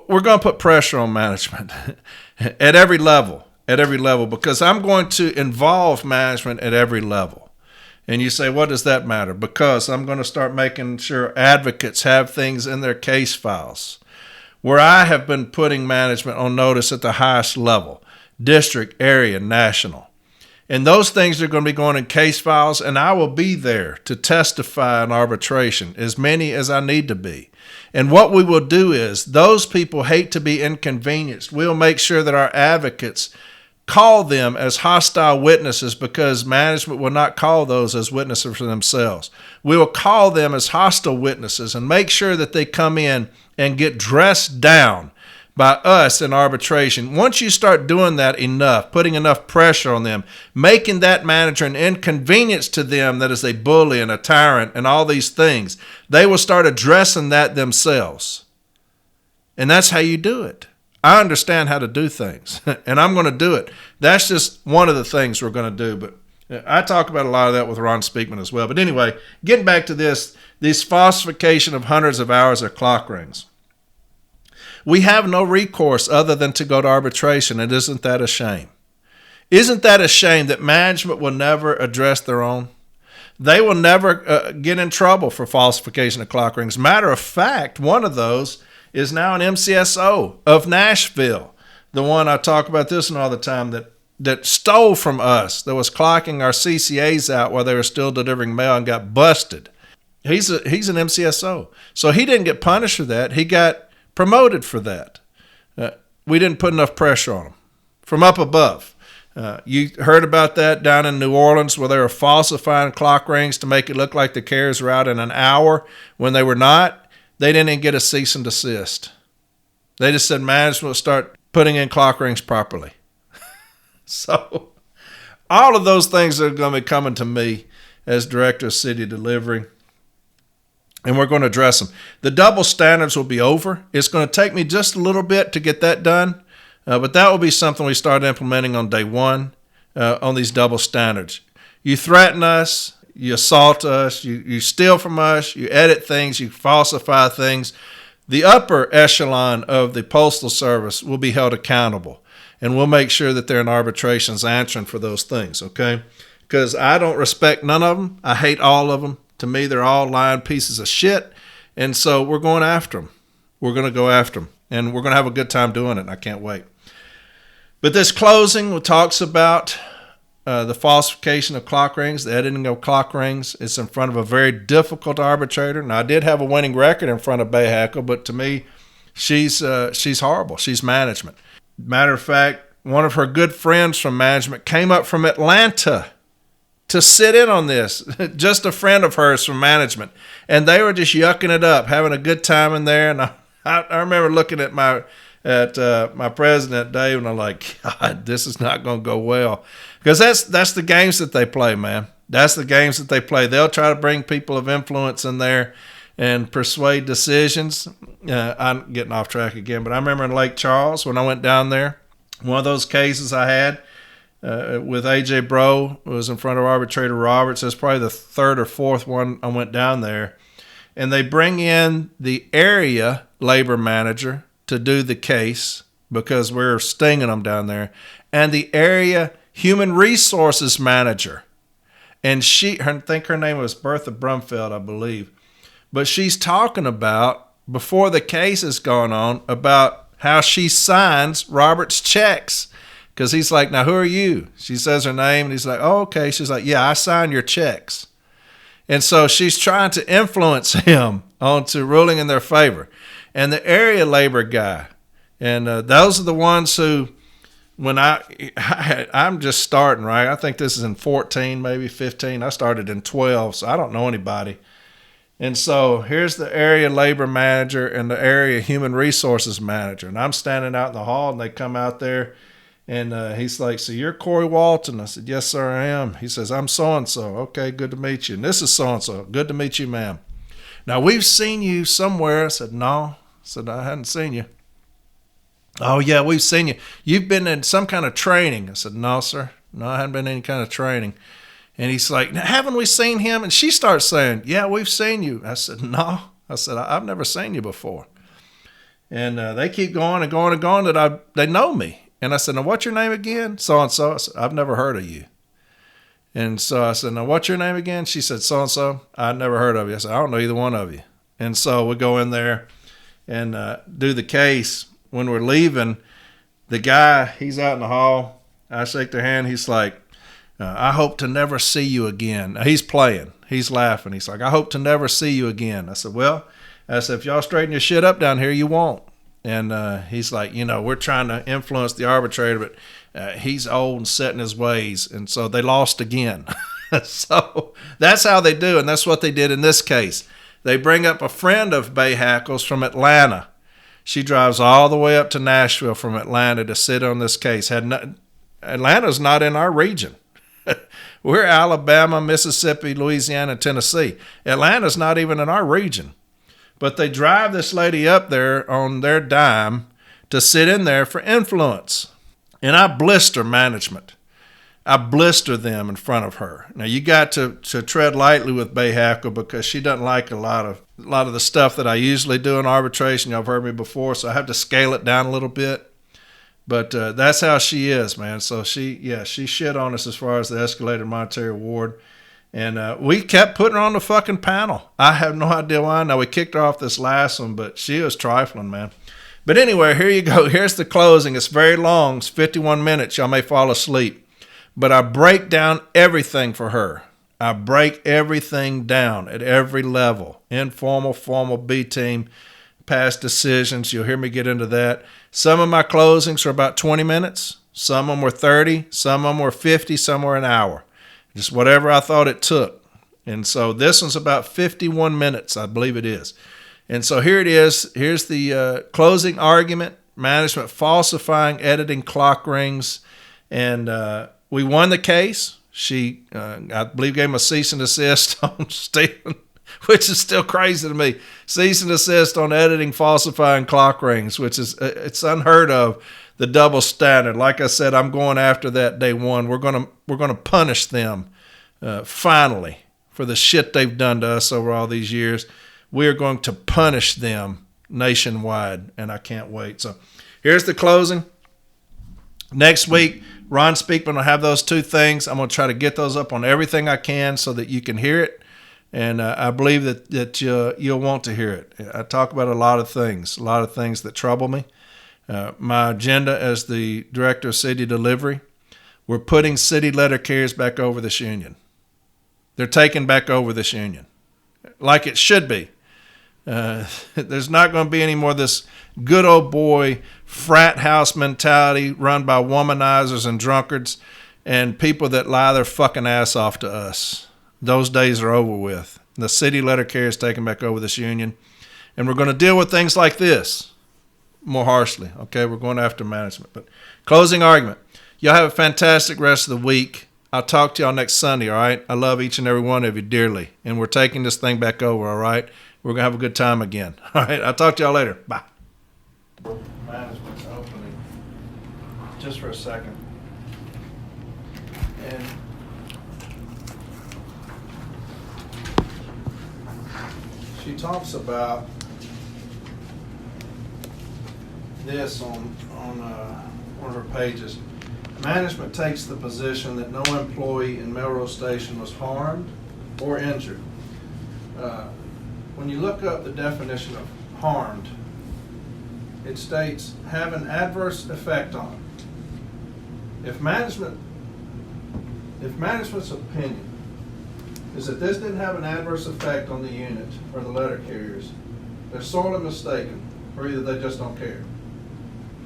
S3: We're going to put pressure on management at every level, because I'm going to involve management at every level. And you say, what does that matter? Because I'm going to start making sure advocates have things in their case files where I have been putting management on notice at the highest level, district, area, national. And those things are going to be going in case files, and I will be there to testify in arbitration, as many as I need to be. And what we will do is, those people hate to be inconvenienced. We'll make sure that our advocates call them as hostile witnesses, because management will not call those as witnesses for themselves. We will call them as hostile witnesses and make sure that they come in and get dressed down by us in arbitration. Once you start doing that enough, putting enough pressure on them, making that manager an inconvenience to them that is a bully and a tyrant and all these things, they will start addressing that themselves. And that's how you do it. I understand how to do things, and I'm going to do it. That's just one of the things we're going to do. But I talk about a lot of that with Ron Speakman as well. But anyway, getting back to this falsification of hundreds of hours of clock rings. We have no recourse other than to go to arbitration. And isn't that a shame? Isn't that a shame that management will never address their own? They will never get in trouble for falsification of clock rings. Matter of fact, one of those is now an MCSO of Nashville. The one I talk about this one all the time that stole from us, that was clocking our CCAs out while they were still delivering mail and got busted. He's an MCSO. So he didn't get punished for that. He got promoted for that. We didn't put enough pressure on him from up above. You heard about that down in New Orleans where they were falsifying clock rings to make it look like the carriers were out in an hour when they were not. They didn't even get a cease and desist. They just said management will start putting in clock rings properly. So all of those things are going to be coming to me as Director of City Delivery, and we're going to address them. The double standards will be over. It's going to take me just a little bit to get that done, but that will be something we start implementing on day one on these double standards. You threaten us, you assault us, you steal from us, you edit things, you falsify things. The upper echelon of the Postal Service will be held accountable, and we'll make sure that they're in arbitrations answering for those things, okay? Because I don't respect none of them. I hate all of them. To me, they're all lying pieces of shit, and so we're going after them. We're going to go after them, and we're going to have a good time doing it, and I can't wait. But this closing talks about the falsification of clock rings, the editing of clock rings. It's in front of a very difficult arbitrator. Now, I did have a winning record in front of Bay Hackle, but to me, she's horrible. She's management. Matter of fact, one of her good friends from management came up from Atlanta to sit in on this, just a friend of hers from management. And they were just yucking it up, having a good time in there. And I remember looking at my president, Dave, and I'm like, God, this is not going to go well. Because that's the games that they play, man. That's the games that they play. They'll try to bring people of influence in there and persuade decisions. I'm getting off track again, but I remember in Lake Charles when I went down there, one of those cases I had with A.J. Bro was in front of Arbitrator Roberts. That's probably the third or fourth one I went down there. And they bring in the area labor manager to do the case because we're stinging them down there, and the area human resources manager. And I think her name was Bertha Brumfeld, I believe. But she's talking about, before the case has gone on, about how she signs Robert's checks. Because he's like, now, who are you? She says her name, and he's like, oh, okay. She's like, yeah, I sign your checks. And so she's trying to influence him onto ruling in their favor. And the area labor guy, and those are the ones who, when I'm just starting, right? I think this is in 14, maybe 15. I started in 12, so I don't know anybody. And so here's the area labor manager and the area human resources manager. And I'm standing out in the hall, and they come out there, and he's like, so you're Corey Walton? I said, yes, sir, I am. He says, I'm so-and-so. Okay, good to meet you. And this is so-and-so. Good to meet you, ma'am. Now, we've seen you somewhere. I said, no. I said, I hadn't seen you. Oh, yeah, we've seen you. You've been in some kind of training. I said, no, sir. No, I haven't been in any kind of training. And he's like, haven't we seen him? And she starts saying, yeah, we've seen you. I said, no. I said, I've never seen you before. And they keep going and going and going that they know me. And I said, now, what's your name again? So-and-so. I said, I've never heard of you. And so I said, now, what's your name again? She said, so-and-so. I'd never heard of you. I said, I don't know either one of you. And so we go in there and do the case. When we're leaving, the guy, he's out in the hall. I shake their hand. He's like, I hope to never see you again. Now, he's playing. He's laughing. He's like, I hope to never see you again. I said, well, if y'all straighten your shit up down here, you won't. And he's like, we're trying to influence the arbitrator, but he's old and set in his ways. And so they lost again. So that's how they do. And that's what they did in this case. They bring up a friend of Bay Hackle's from Atlanta. She drives all the way up to Nashville from Atlanta to sit on this case. Atlanta's not in our region. We're Alabama, Mississippi, Louisiana, Tennessee. Atlanta's not even in our region. But they drive this lady up there on their dime to sit in there for influence. And I blister management. I blister them in front of her. Now, you got to tread lightly with Bay Hackle because she doesn't like a lot of the stuff that I usually do in arbitration. Y'all have heard me before, so I have to scale it down a little bit. But that's how she is, man. So she shit on us as far as the escalated monetary award. And we kept putting her on the fucking panel. I have no idea why. Now, we kicked her off this last one, but she was trifling, man. But anyway, here you go. Here's the closing. It's very long. It's 51 minutes. Y'all may fall asleep. But I break down everything for her. I break everything down at every level. Informal, formal, B team, past decisions. You'll hear me get into that. Some of my closings are about 20 minutes. Some of them were 30. Some of them were 50. Some were an hour. Just whatever I thought it took. And so this one's about 51 minutes, I believe it is. And so here it is. Here's the closing argument. Management falsifying, editing clock rings. And we won the case. She, I believe, gave him a cease and desist on Stephen, which is still crazy to me. Cease and desist on editing, falsifying clock rings, which is, it's unheard of. The double standard. Like I said, I'm going after that day one. We're gonna punish them finally for the shit they've done to us over all these years. We are going to punish them nationwide, and I can't wait. So here's the closing. Next week, Ron Speakman will have those two things. I'm going to try to get those up on everything I can so that you can hear it. And I believe that you'll want to hear it. I talk about a lot of things that trouble me. My agenda as the director of city delivery, we're putting city letter carriers back over this union. They're taking back over this union like it should be. There's not going to be any more of this good old boy frat house mentality run by womanizers and drunkards and people that lie their fucking ass off to us. Those days are over with. The city letter carrier is taking back over this union. And we're going to deal with things like this more harshly. Okay, we're going after management. But closing argument. Y'all have a fantastic rest of the week. I'll talk to y'all next Sunday, all right? I love each and every one of you dearly. And we're taking this thing back over, all right? We're going to have a good time again. All right, I'll talk to y'all later. Bye. Management's opening. Just for a second. And she talks about this on one of her pages. Management takes the position that no employee in Melrose Station was harmed or injured. When you look up the definition of harmed, it states have an adverse effect on. If management's opinion is that this didn't have an adverse effect on the unit or the letter carriers, they're sorely mistaken, or either they just don't care.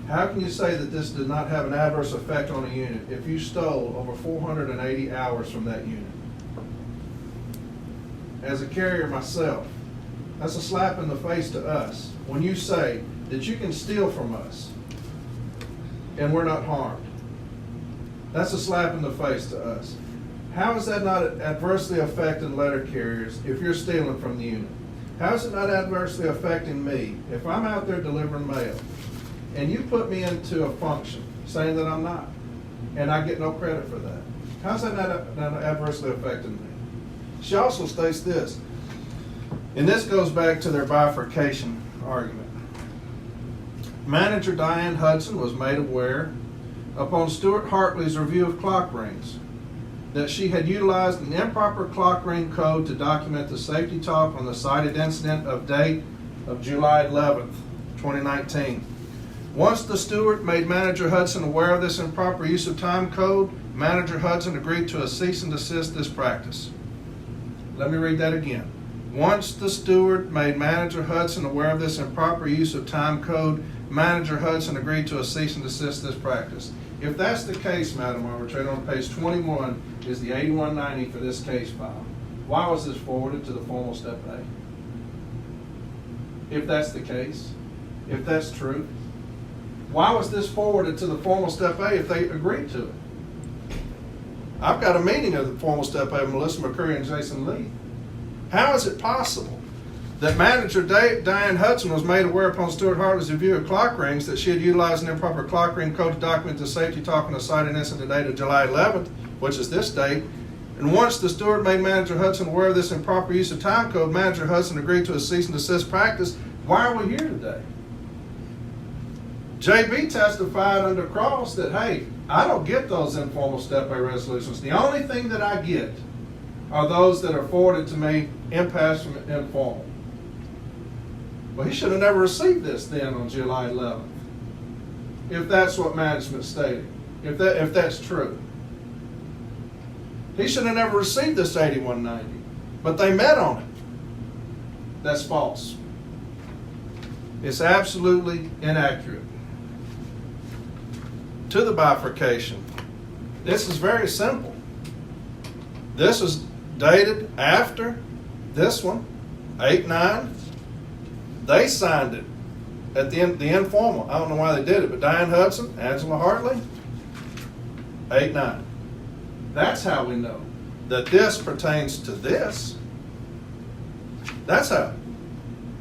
S3: How can you say that this did not have an adverse effect on a unit if you stole over 480 hours from that unit? As a carrier myself, that's a slap in the face to us when you say that you can steal from us and we're not harmed. That's a slap in the face to us. How is that not adversely affecting letter carriers if you're stealing from the unit? How is it not adversely affecting me if I'm out there delivering mail and you put me into a function saying that I'm not and I get no credit for that? How's that not adversely affecting me? She also states this, and this goes back to their bifurcation argument. Manager Diane Hudson was made aware upon Stuart Hartley's review of clock rings that she had utilized an improper clock ring code to document the safety talk on the cited incident of date of July 11th, 2019. Once the steward made Manager Hudson aware of this improper use of time code, Manager Hudson agreed to a cease and desist this practice. Let me read that again. Once the steward made Manager Hudson aware of this improper use of time code, Manager Hudson agreed to a cease and desist this practice. If that's the case, Madam Arbitrator, on page 21 is the 8190 for this case file. Why was this forwarded to the formal step A? If that's the case, if that's true, why was this forwarded to the formal step A if they agreed to it? I've got a meeting of the formal step A with Melissa McCurry and Jason Lee. How is it possible that Manager Diane Hudson was made aware upon Stuart Hartley's review of clock rings that she had utilized an improper clock ring code to document the safety talk on the cited incident date of July 11th, which is this date, and once the steward made Manager Hudson aware of this improper use of time code, Manager Hudson agreed to a cease and desist practice? Why are we here today? JB testified under cross that, hey, I don't get those informal Step A resolutions. The only thing that I get are those that are forwarded to me in past from informal. Well, he should have never received this then on July 11th, if that's what management stated, if that's true. He should have never received this 8190, but they met on it. That's false. It's absolutely inaccurate. To the bifurcation, this is very simple. This is dated after this one, 8-9. They signed it at the informal. I don't know why they did it, but Diane Hudson, Angela Hartley, 8-9. That's how we know that this pertains to this. That's how.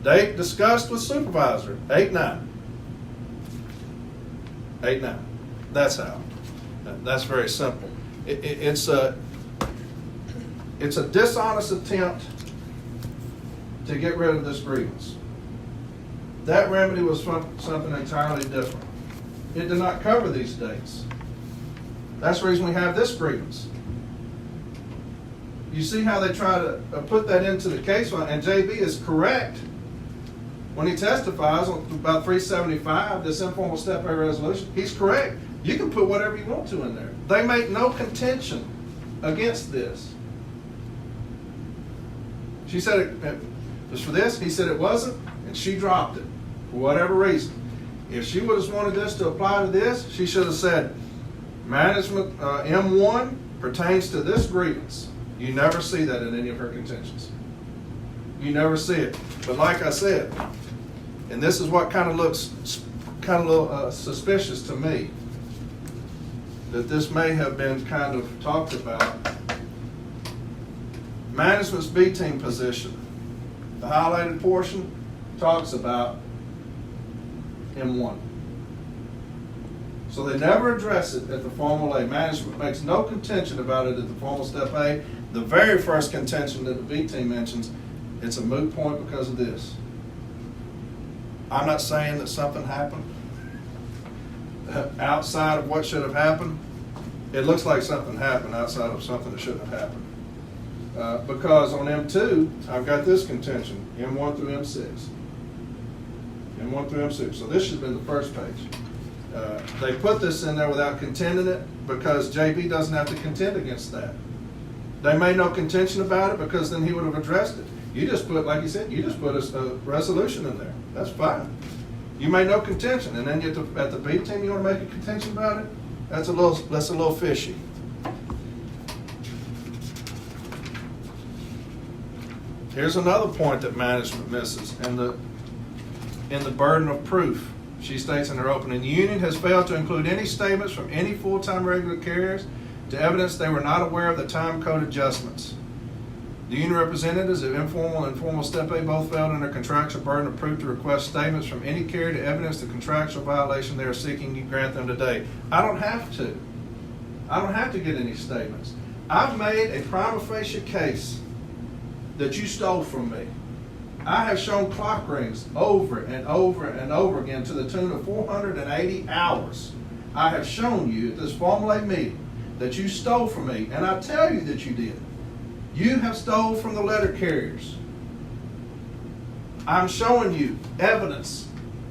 S3: Date discussed with supervisor, 8-9. 8-9. That's how. That's very simple. It's a dishonest attempt to get rid of this grievance. That remedy was something entirely different. It did not cover these dates. That's the reason we have this grievance. You see how they try to put that into the case file, and JB is correct when he testifies on about 375, this informal Step A resolution. He's correct. You can put whatever you want to in there. They make no contention against this. She said it was for this. He said it wasn't, and she dropped it for whatever reason. If she would have wanted this to apply to this, she should have said, management M1 pertains to this grievance. You never see that in any of her contentions. You never see it. But like I said, and this is what kind of looks kind of a little suspicious to me, that this may have been kind of talked about. Management's B team position. The highlighted portion talks about M1. So they never address it at the formal A. Management makes no contention about it at the formal Step A. The very first contention that the B team mentions, it's a moot point because of this. I'm not saying that something happened outside of what should have happened. It looks like something happened outside of something that shouldn't have happened. Because on M2, I've got this contention, M1 through M6. M1 through M6. So this should have been the first page. They put this in there without contending it because JB doesn't have to contend against that. They made no contention about it because then he would have addressed it. You just put, like you said, you just put a resolution in there. That's fine. You made no contention, and then at the B team you want to make a contention about it? That's a little fishy. Here's another point that management misses in the burden of proof. She states in her opening, the union has failed to include any statements from any full-time regular carriers to evidence they were not aware of the time code adjustments. The union representatives of informal and formal Step A both failed in their contractual burden of proof to request statements from any carrier to evidence the contractual violation they are seeking you grant them today. I don't have to. I don't have to get any statements. I've made a prima facie case that you stole from me. I have shown clock rings over and over and over again to the tune of 480 hours. I have shown you at this formal A meeting that you stole from me, and I tell you that you did. You have stole from the letter carriers. I'm showing you evidence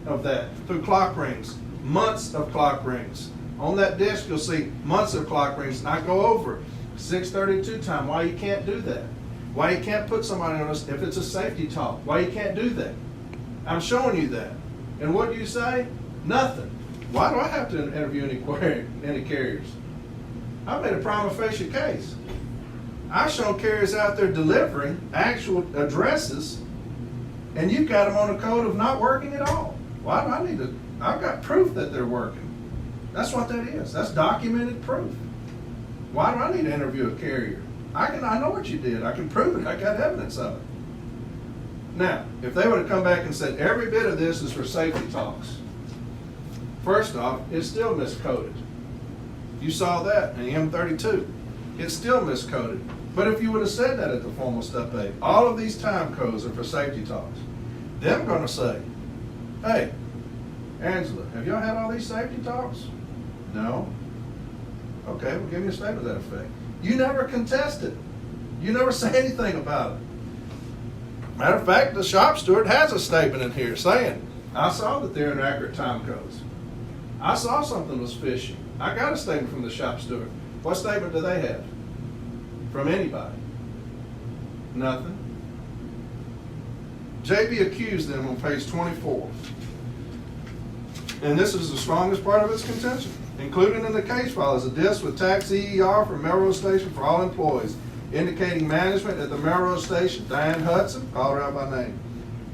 S3: of that through clock rings, months of clock rings. On that disc you'll see months of clock rings, and I go over 6:32 time, why you can't do that. Why you can't put somebody on us if it's a safety talk. Why you can't do that. I'm showing you that. And what do you say? Nothing. Why do I have to interview any carriers? I've made a prima facie case. I've shown carriers out there delivering actual addresses, and you've got them on a code of not working at all. Why do I need to? I've got proof that they're working. That's what that is. That's documented proof. Why do I need to interview a carrier? I know what you did. I can prove it. I got evidence of it. Now, if they would have come back and said every bit of this is for safety talks, first off, it's still miscoded. You saw that in M32. It's still miscoded. But if you would have said that at the formal Step A, all of these time codes are for safety talks, then I'm going to say, hey, Angela, have y'all had all these safety talks? No. Okay, well, give me a statement to that effect. You never contested. You never say anything about it. Matter of fact, the shop steward has a statement in here saying, I saw that they're inaccurate time codes. I saw something was fishy. I got a statement from the shop steward. What statement do they have? From anybody? Nothing. JB accused them on page 24. And this is the strongest part of its contention. Included in the case file is a disc with tax EER for Melrose Station for all employees, indicating management at the Melrose Station. Diane Hudson, called her out by name.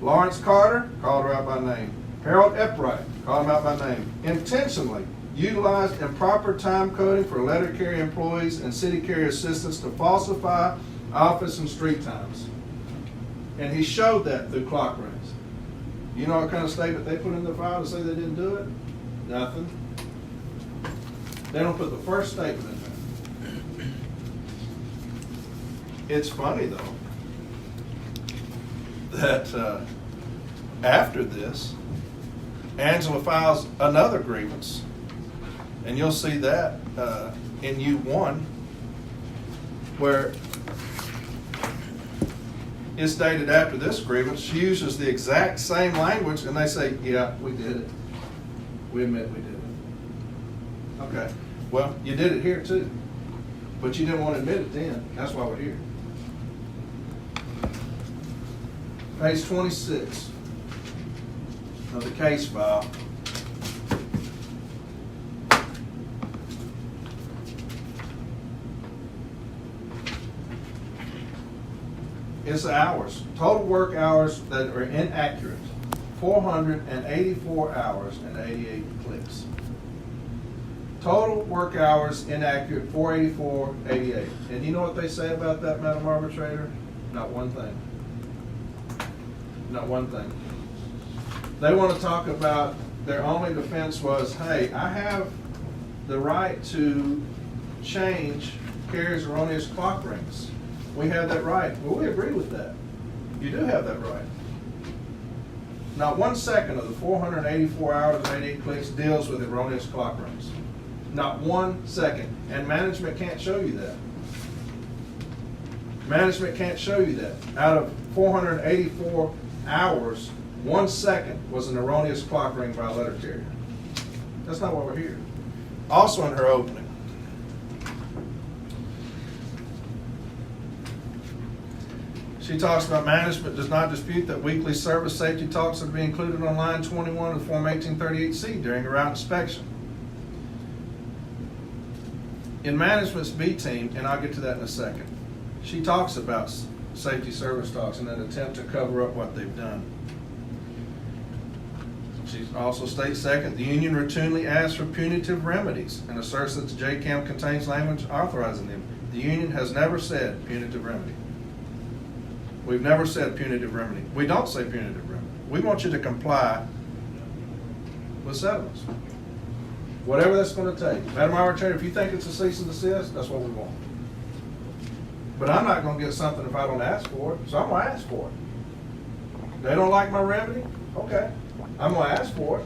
S3: Lawrence Carter, called her out by name. Harold Eppright, called him out by name. Intentionally utilized improper time coding for letter carrier employees and city carrier assistants to falsify office and street times. And he showed that through clock rings. You know what kind of statement they put in the file to say they didn't do it? Nothing. They don't put the first statement in there. It's funny, though, that after this, Angela files another grievance, and you'll see that in U1, where it's dated after this grievance. She uses the exact same language, and they say, yeah, we did it. We admit we did it. Okay. Well, you did it here too, but you didn't want to admit it then. That's why we're here. Page 26 of the case file. It's hours, total work hours that are inaccurate, 484 hours and 88 clicks. Total work hours inaccurate, 484.88. And you know what they say about that, Madam Arbitrator? Not one thing. Not one thing. They want to talk about their only defense was, hey, I have the right to change carrier's erroneous clock rings. We have that right. Well, we agree with that. You do have that right. Not 1 second of the 484 hours and 88 clicks deals with erroneous clock rings. Not 1 second. And management can't show you that. Management can't show you that. Out of 484 hours, 1 second was an erroneous clock ring by a letter carrier. That's not why we're here. Also in her opening, she talks about management does not dispute that weekly service safety talks are to be included on line 21 of Form 1838C during a route inspection. In management's B team, and I'll get to that in a second, she talks about safety service talks in an attempt to cover up what they've done. She also states, second, the union routinely asks for punitive remedies and asserts that the JCAM contains language authorizing them. The union has never said punitive remedy. We've never said punitive remedy. We don't say punitive remedy. We want you to comply with settlements. Whatever that's going to take. Madam Arbitrator, if you think it's a cease and desist, that's what we want. But I'm not going to get something if I don't ask for it, so I'm going to ask for it. They don't like my remedy? Okay. I'm going to ask for it.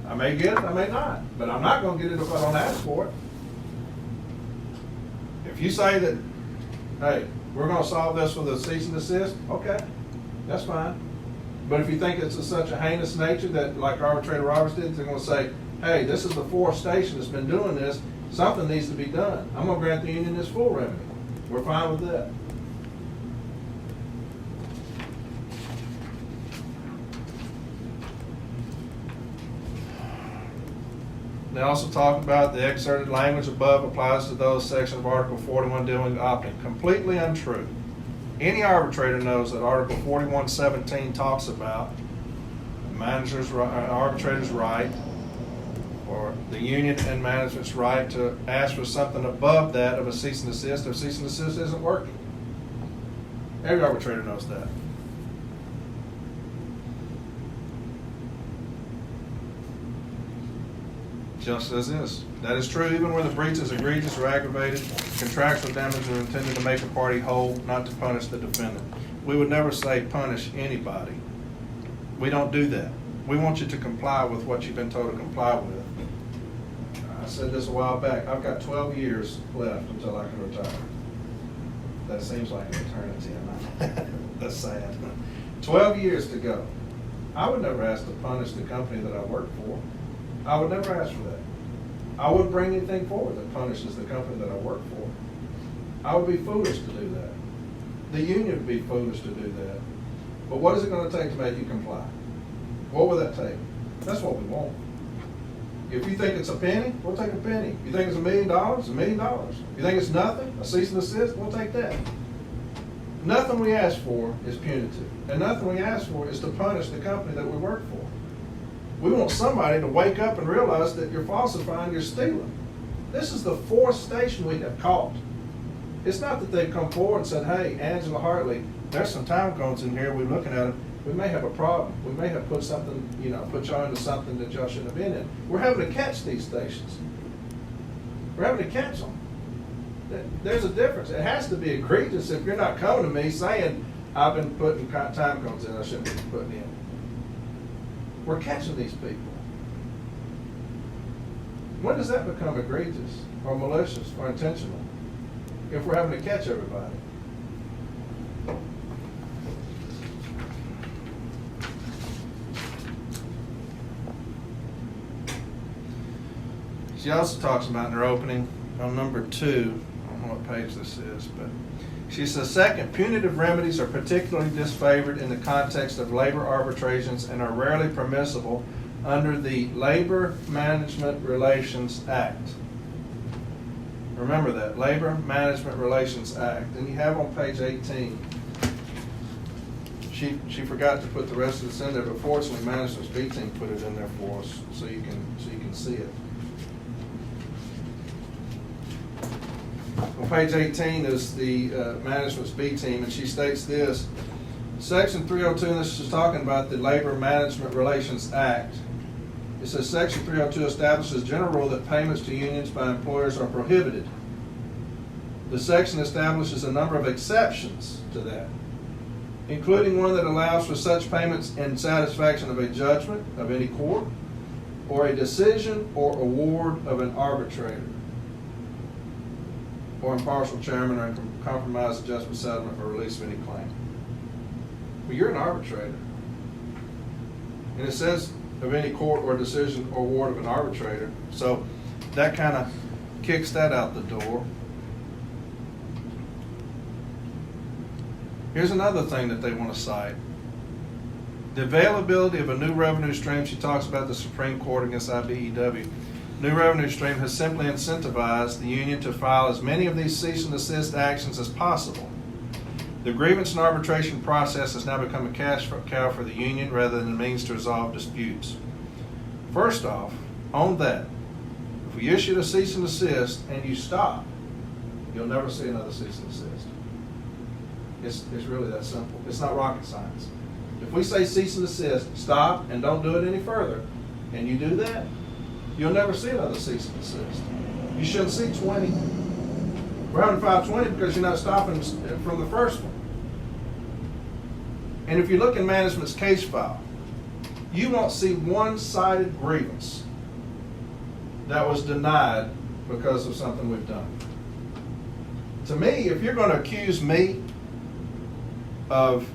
S3: I may get it, I may not. But I'm not going to get it if I don't ask for it. If you say that, hey, we're going to solve this with a cease and desist, okay, that's fine. But if you think it's of such a heinous nature that, like Arbitrator Roberts did, they're going to say, hey, this is the fourth station that's been doing this, something needs to be done. I'm going to grant the union this full remedy. We're fine with that. They also talk about the excerpted language above applies to those sections of Article 41 dealing with opting. Completely untrue. Any arbitrator knows that Article 41:17 talks about the manager's arbitrator's right, or the union and management's right to ask for something above that of a cease and desist if cease and desist isn't working. Every arbitrator knows that. Just as this. That is true even where the breach is egregious or aggravated. Contractual damages are intended to make a party whole, not to punish the defendant. We would never say punish anybody. We don't do that. We want you to comply with what you've been told to comply with. I said this a while back. I've got 12 years left until I can retire. That seems like an eternity, and that's sad. 12 years to go. I would never ask to punish the company that I work for. I would never ask for that. I wouldn't bring anything forward that punishes the company that I work for. I would be foolish to do that. The union would be foolish to do that. But what is it going to take to make you comply? What will that take? That's what we want. If you think it's a penny, we'll take a penny. You think it's $1 million? $1 million. You think it's nothing? A cease and desist? We'll take that. Nothing we ask for is punitive. And nothing we ask for is to punish the company that we work for. We want somebody to wake up and realize that you're falsifying, you're stealing. This is the fourth station we have caught. It's not that they've come forward and said, hey, Angela Hartley, there's some time codes in here, we're looking at them. We may have a problem. We may have put something, put y'all into something that y'all shouldn't have been in. We're having to catch these stations. We're having to catch them. There's a difference. It has to be egregious if you're not coming to me saying, I've been putting time codes in I shouldn't be putting in. We're catching these people. When does that become egregious or malicious or intentional? If we're having to catch everybody. She also talks about in her opening on number 2, I don't know what page this is, but she says, second, punitive remedies are particularly disfavored in the context of labor arbitrations and are rarely permissible under the Labor Management Relations Act. Remember that, Labor Management Relations Act. And you have on page 18, she forgot to put the rest of this in there, but fortunately Management's B team put it in there for us so you can see it. On page 18 is the Management's B team, and she states this, Section 302, and this is talking about the Labor Management Relations Act. It says Section 302 establishes general rule that payments to unions by employers are prohibited. The section establishes a number of exceptions to that, including one that allows for such payments in satisfaction of a judgment of any court or a decision or award of an arbitrator or impartial chairman or compromise, adjustment, settlement, or release of any claim. Well, you're an arbitrator. And it says of any court or decision or award of an arbitrator. So that kind of kicks that out the door. Here's another thing that they want to cite. The availability of a new revenue stream. She talks about the Supreme Court against IBEW. New revenue stream has simply incentivized the union to file as many of these cease and desist actions as possible. The grievance and arbitration process has now become a cash cow for the union rather than a means to resolve disputes. First off, on that, if we issue a cease and desist and you stop, you'll never see another cease and desist. It's really that simple. It's not rocket science. If we say cease and desist, stop, and don't do it any further, and you do that, you'll never see another cease and desist. You shouldn't see 20. We're having 520 because you're not stopping from the first one. And if you look in management's case file, you won't see one-sided grievance that was denied because of something we've done. To me, if you're going to accuse me of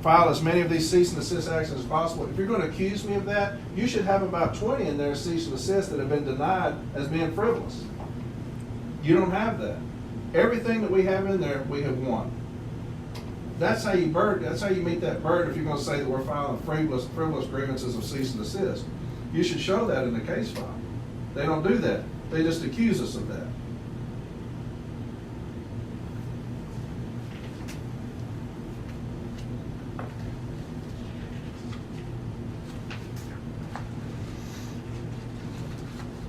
S3: file as many of these cease and desist actions as possible, if you're going to accuse me of that, you should have about 20 in there cease and desist that have been denied as being frivolous. You don't have that. Everything that we have in there, we have won. That's how you meet that burden if you're going to say that we're filing frivolous grievances of cease and desist. You should show that in the case file. They don't do that. They just accuse us of that.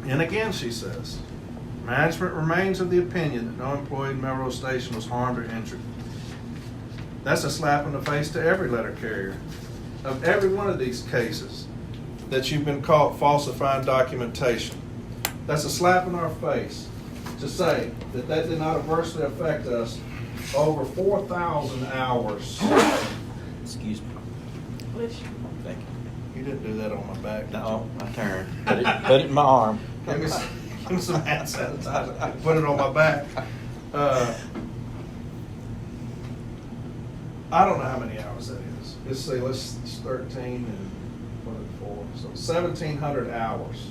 S3: And again, she says, management remains of the opinion that no employee at Melrose Station was harmed or injured. That's a slap in the face to every letter carrier of every one of these cases that you've been caught falsifying documentation. That's a slap in our face to say that that did not adversely affect us over 4,000 hours.
S1: Excuse me.
S4: Bless you.
S1: Thank you.
S3: You didn't do that on my back.
S4: No, I turned. Put it in my arm.
S3: Give me some hand sanitizer. Put it on my back. I don't know how many hours that is. Let's see, it's 13 and what is it, 4? So 1,700 hours.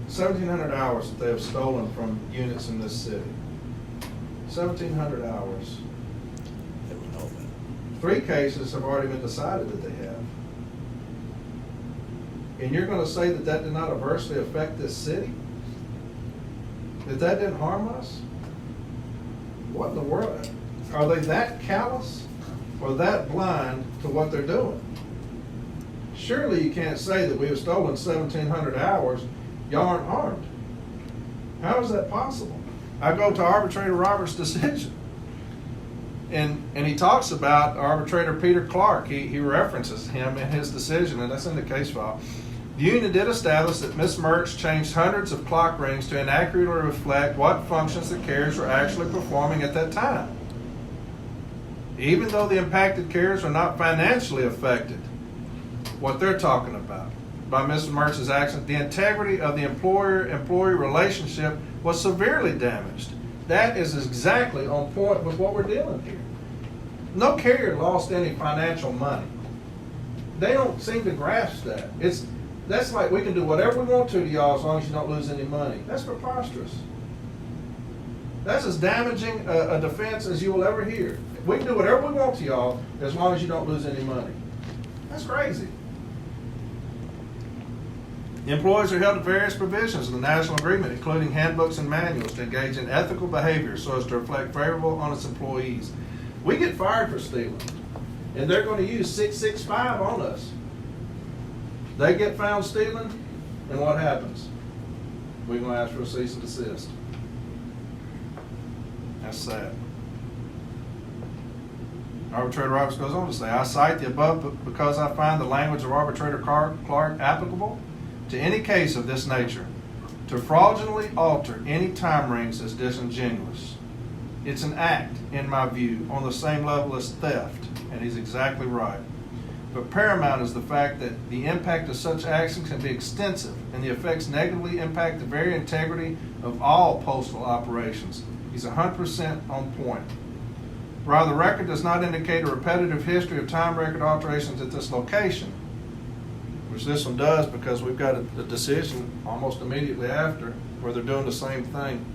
S3: 1,700 hours that they have stolen from units in this city. 1,700 hours. 3 cases have already been decided that they have. And you're going to say that that did not adversely affect this city? That didn't harm us? What in the world? Are they that callous or that blind to what they're doing? Surely you can't say that we have stolen 1,700 hours, y'all aren't harmed. How is that possible? I go to Arbitrator Roberts' decision. And he talks about Arbitrator Peter Clark. He references him in his decision, and that's in the case file. The union did establish that Ms. Mertz changed hundreds of clock rings to inaccurately reflect what functions the carriers were actually performing at that time. Even though the impacted carriers were not financially affected, what they're talking about, by Ms. Mertz's actions, the integrity of the employer-employee relationship was severely damaged. That is exactly on point with what we're dealing here. No carrier lost any financial money. They don't seem to grasp that. That's like we can do whatever we want to y'all as long as you don't lose any money. That's preposterous. That's as damaging a defense as you will ever hear. We can do whatever we want to y'all as long as you don't lose any money. That's crazy. The employees are held to various provisions of the national agreement, including handbooks and manuals, to engage in ethical behavior so as to reflect favorable on its employees. We get fired for stealing, and they're going to use 665 on us. They get found stealing, and what happens? We're going to ask for a cease and desist. That's sad. Arbitrator Roberts goes on to say, I cite the above because I find the language of Arbitrator Clark applicable to any case of this nature. To fraudulently alter any time rings is disingenuous. It's an act, in my view, on the same level as theft, and he's exactly right. But paramount is the fact that the impact of such actions can be extensive, and the effects negatively impact the very integrity of all postal operations. He's 100% on point. While the record does not indicate a repetitive history of time record alterations at this location, which this one does because we've got a decision almost immediately after where they're doing the same thing,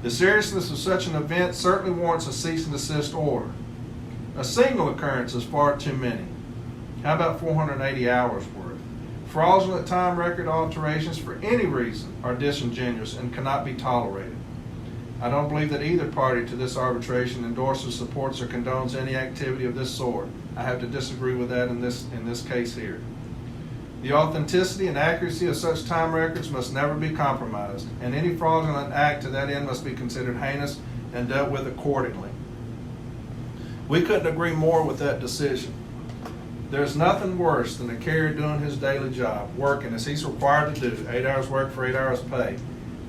S3: the seriousness of such an event certainly warrants a cease and desist order. A single occurrence is far too many. How about 480 hours worth? Fraudulent time record alterations for any reason are disingenuous and cannot be tolerated. I don't believe that either party to this arbitration endorses, supports, or condones any activity of this sort. I have to disagree with that in this case here. The authenticity and accuracy of such time records must never be compromised, and any fraudulent act to that end must be considered heinous and dealt with accordingly. We couldn't agree more with that decision. There's nothing worse than a carrier doing his daily job, working as he's required to do, 8 hours work for 8 hours pay,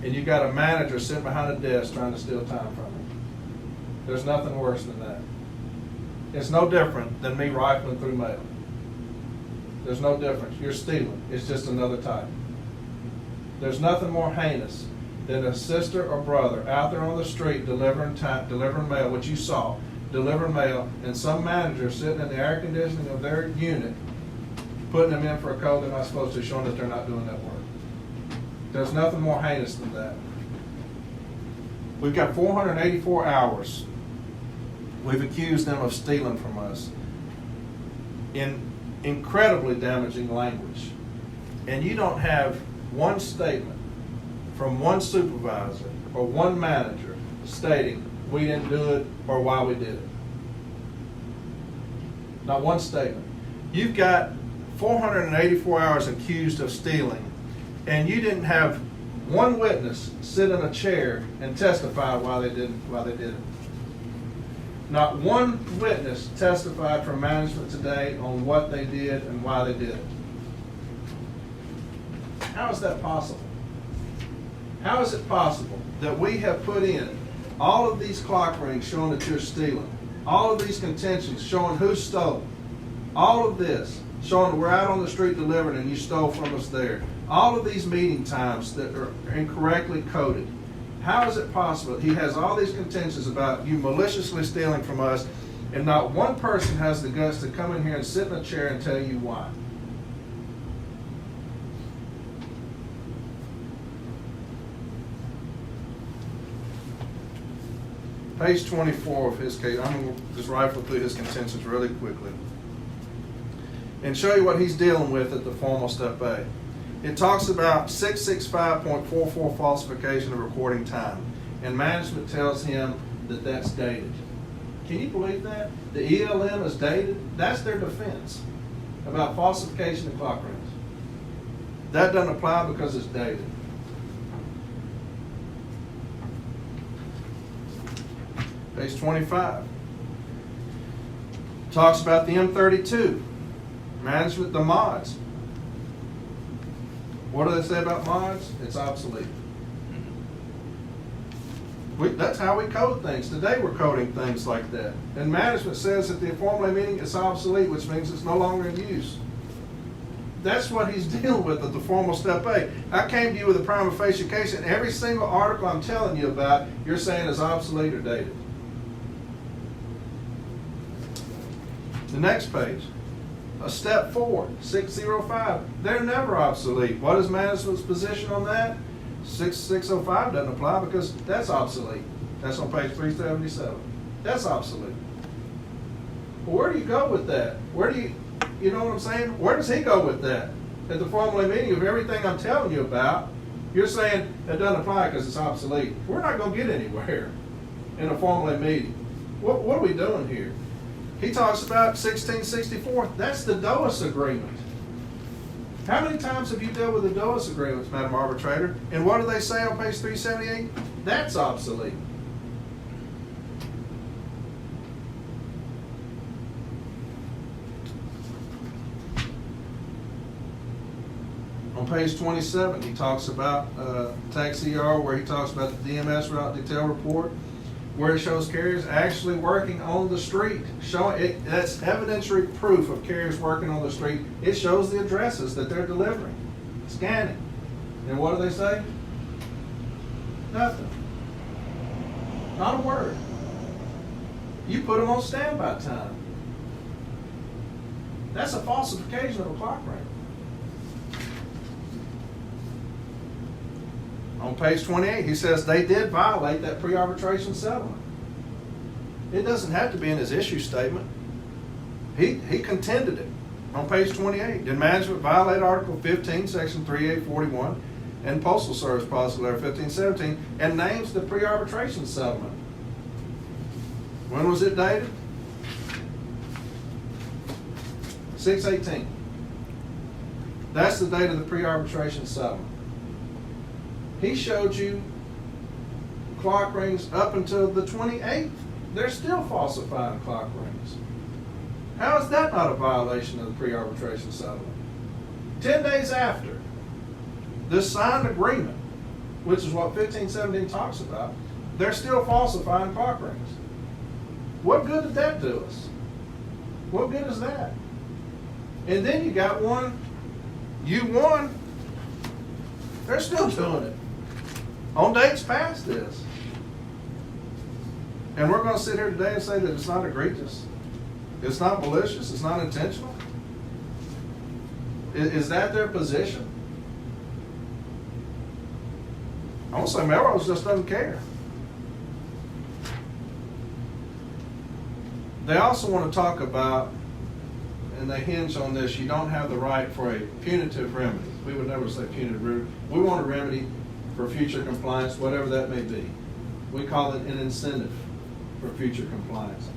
S3: and you got a manager sitting behind a desk trying to steal time from him. There's nothing worse than that. It's no different than me rifling through mail. There's no difference. You're stealing. It's just another type. There's nothing more heinous than a sister or brother out there on the street delivering mail, which you saw, delivering mail, and some manager sitting in the air conditioning of their unit, putting them in for a code they're not supposed to, showing that they're not doing that work. There's nothing more heinous than that. We've got 484 hours. We've accused them of stealing from us in incredibly damaging language. And you don't have one statement from one supervisor or one manager stating we didn't do it or why we did it. Not one statement. You've got 484 hours accused of stealing, and you didn't have one witness sit in a chair and testify why they did it. Not one witness testified from management today on what they did and why they did it. How is that possible? How is it possible that we have put in all of these clock rings showing that you're stealing, all of these contentions showing who stole, all of this, showing we're out on the street delivering and you stole from us there. All of these meeting times that are incorrectly coded. How is it possible? He has all these contentions about you maliciously stealing from us, and not one person has the guts to come in here and sit in a chair and tell you why. Page 24 of his case. I'm going to just rifle through his contentions really quickly and show you what he's dealing with at the formal step A. It talks about 665.44 falsification of recording time, and management tells him that that's dated. Can you believe that? The ELM is dated. That's their defense about falsification of clock rings. That doesn't apply because it's dated. Page 25 talks about the M32 management, the mods. What do they say about mods? It's obsolete. That's how we code things. Today we're coding things like that. And management says at the formula meeting it's obsolete, which means it's no longer in use. That's what he's dealing with at the formal step A. I came to you with a prima facie case, and every single article I'm telling you about, you're saying is obsolete or dated. The next page. Step 4, 605. They're never obsolete. What is management's position on that? 605 doesn't apply because that's obsolete. That's on page 377. That's obsolete. Well, where do you go with that? You know what I'm saying? Where does he go with that? At the formula meeting of everything I'm telling you about, you're saying that doesn't apply because it's obsolete. We're not going to get anywhere in a formula meeting. What are we doing here? He talks about 1664. That's the DOAS agreement. How many times have you dealt with the DOAS agreements, Madam Arbitrator? And what do they say on page 378? That's obsolete. On page 27, he talks about tax ER, where he talks about the DMS route detail report, where it shows carriers actually working on the street. Showing it, that's evidentiary proof of carriers working on the street. It shows the addresses that they're delivering, scanning. And what do they say? Nothing. Not a word. You put them on standby time. That's a falsification of a clock ring. On page 28, he says they did violate that pre-arbitration settlement. It doesn't have to be in his issue statement. He contended it. On page 28, did management violate Article 15, Section 3841, and Postal Service Policy Letter 1517, and names the pre-arbitration settlement? When was it dated? 6/18. That's the date of the pre-arbitration settlement. He showed you clock rings up until the 28th. They're still falsifying clock rings. How is that not a violation of the pre-arbitration settlement? 10 days after this signed agreement, which is what 1517 talks about, they're still falsifying clock rings. What good did that do us? What good is that? And then you got one, you won, they're still doing it. On dates past this. And we're going to sit here today and say that it's not egregious. It's not malicious. It's not intentional. Is that their position? I want to say Melrose just doesn't care. They also want to talk about, and they hinge on this, you don't have the right for a punitive remedy. We would never say punitive remedy. We want a remedy for future compliance, whatever that may be. We call it an incentive for future compliance.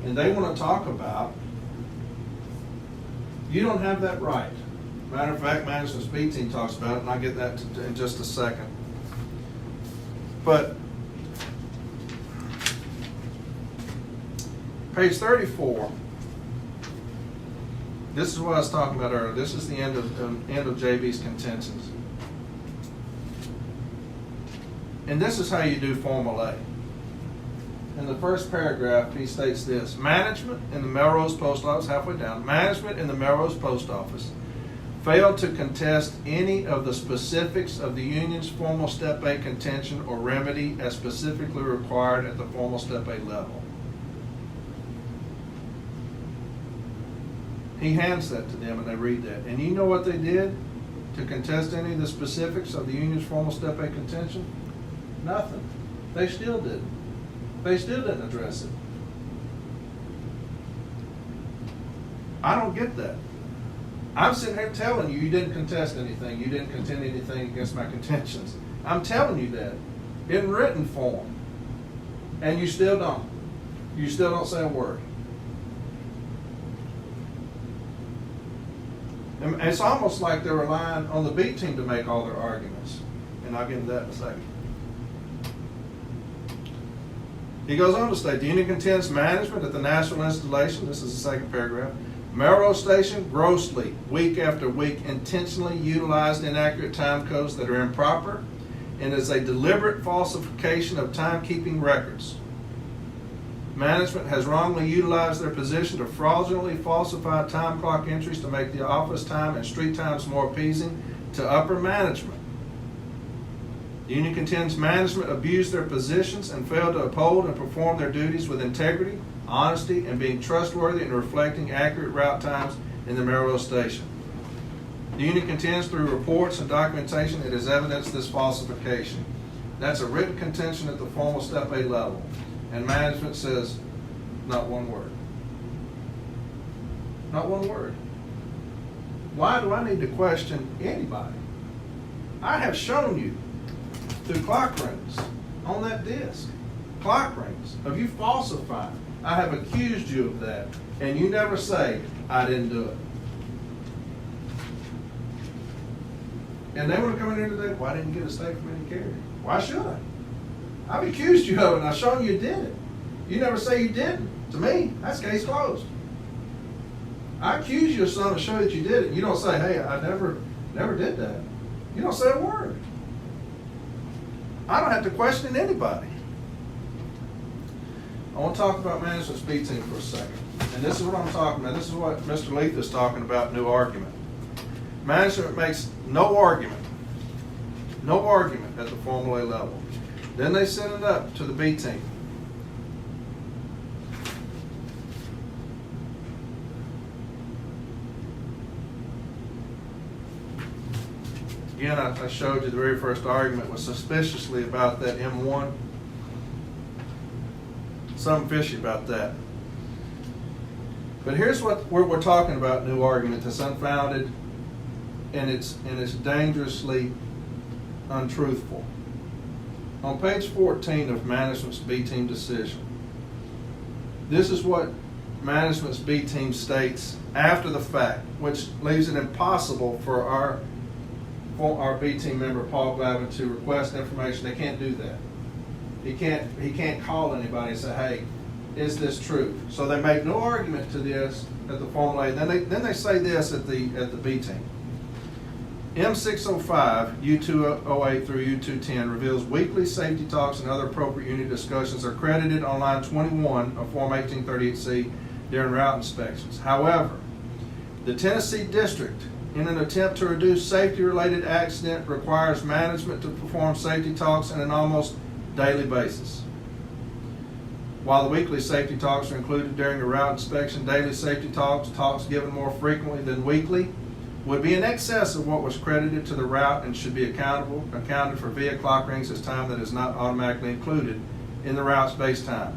S3: And they want to talk about, you don't have that right. Matter of fact, Management's B team talks about it, and I'll get that in just a second. But page 34, this is what I was talking about earlier. This is the end of JB's contentions. And this is how you do Formal A. in the first paragraph, he states this: management in the Melrose Post Office, halfway down, management in the Melrose Post Office failed to contest any of the specifics of the union's formal Step A contention or remedy as specifically required at the formal Step A level. He hands that to them and they read that. And you know what they did to contest any of the specifics of the union's formal Step A contention? Nothing. They still didn't. They still didn't address it. I don't get that. I'm sitting here telling you didn't contest anything. You didn't contend anything against my contentions. I'm telling you that in written form. And you still don't. You still don't say a word. And it's almost like they're relying on the B team to make all their arguments. And I'll get into that in a second. He goes on to state, the union contends management at the national installation, this is the second paragraph, Melrose Station grossly, week after week, intentionally utilized inaccurate time codes that are improper and is a deliberate falsification of timekeeping records. Management has wrongly utilized their position to fraudulently falsify time clock entries to make the office time and street times more appeasing to upper management. The union contends management abused their positions and failed to uphold and perform their duties with integrity, honesty, and being trustworthy in reflecting accurate route times in the Melrose Station. The union contends through reports and documentation it has evidenced this falsification. That's a written contention at the formal Step A level. And management says not one word. Not one word. Why do I need to question anybody? I have shown you through clock rings on that disc, clock rings of you falsifying. I have accused you of that, and you never say, I didn't do it. And they want to come in here today, why didn't you get a state committee carry? Why should I? I've accused you of it, and I've shown you did it. You never say you didn't. To me, that's case closed. I accuse you of something to show that you did it. You don't say, hey, I never did that. You don't say a word. I don't have to question anybody. I want to talk about management's B team for a second. And this is what I'm talking about. This is what Mr. Leith is talking about, new argument. Management makes no argument at the Formal A level. Then they send it up to the B team. Again, I showed you the very first argument was suspiciously about that M1. Something fishy about that. But here's what we're talking about, new argument that's unfounded and it's dangerously untruthful. On page 14 of management's B team decision, this is what management's B team states after the fact, which leaves it impossible for our B team member Paul Glavin to request information. They can't do that. He can't call anybody and say, hey, is this true? So they make no argument to this at the Formal A. Then they say this at the B team. M605, U208 through U210 reveals weekly safety talks and other appropriate unit discussions are credited on line 21 of Form 1838C during route inspections. However, the Tennessee District, in an attempt to reduce safety-related accident, requires management to perform safety talks on an almost daily basis. While the weekly safety talks are included during the route inspection, daily safety talks given more frequently than weekly, would be in excess of what was credited to the route and should be accounted for via clock rings as time that is not automatically included in the route's base time.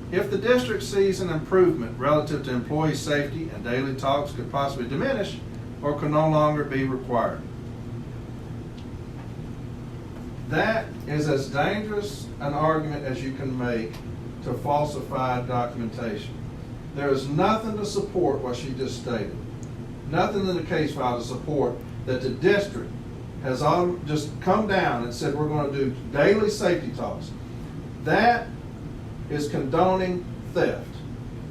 S3: If the district sees an improvement relative to employee safety, and daily talks could possibly diminish or could no longer be required. That is as dangerous an argument as you can make to falsify documentation. There is nothing to support what she just stated. Nothing in the case file to support that the district has just come down and said we're going to do daily safety talks. That is condoning theft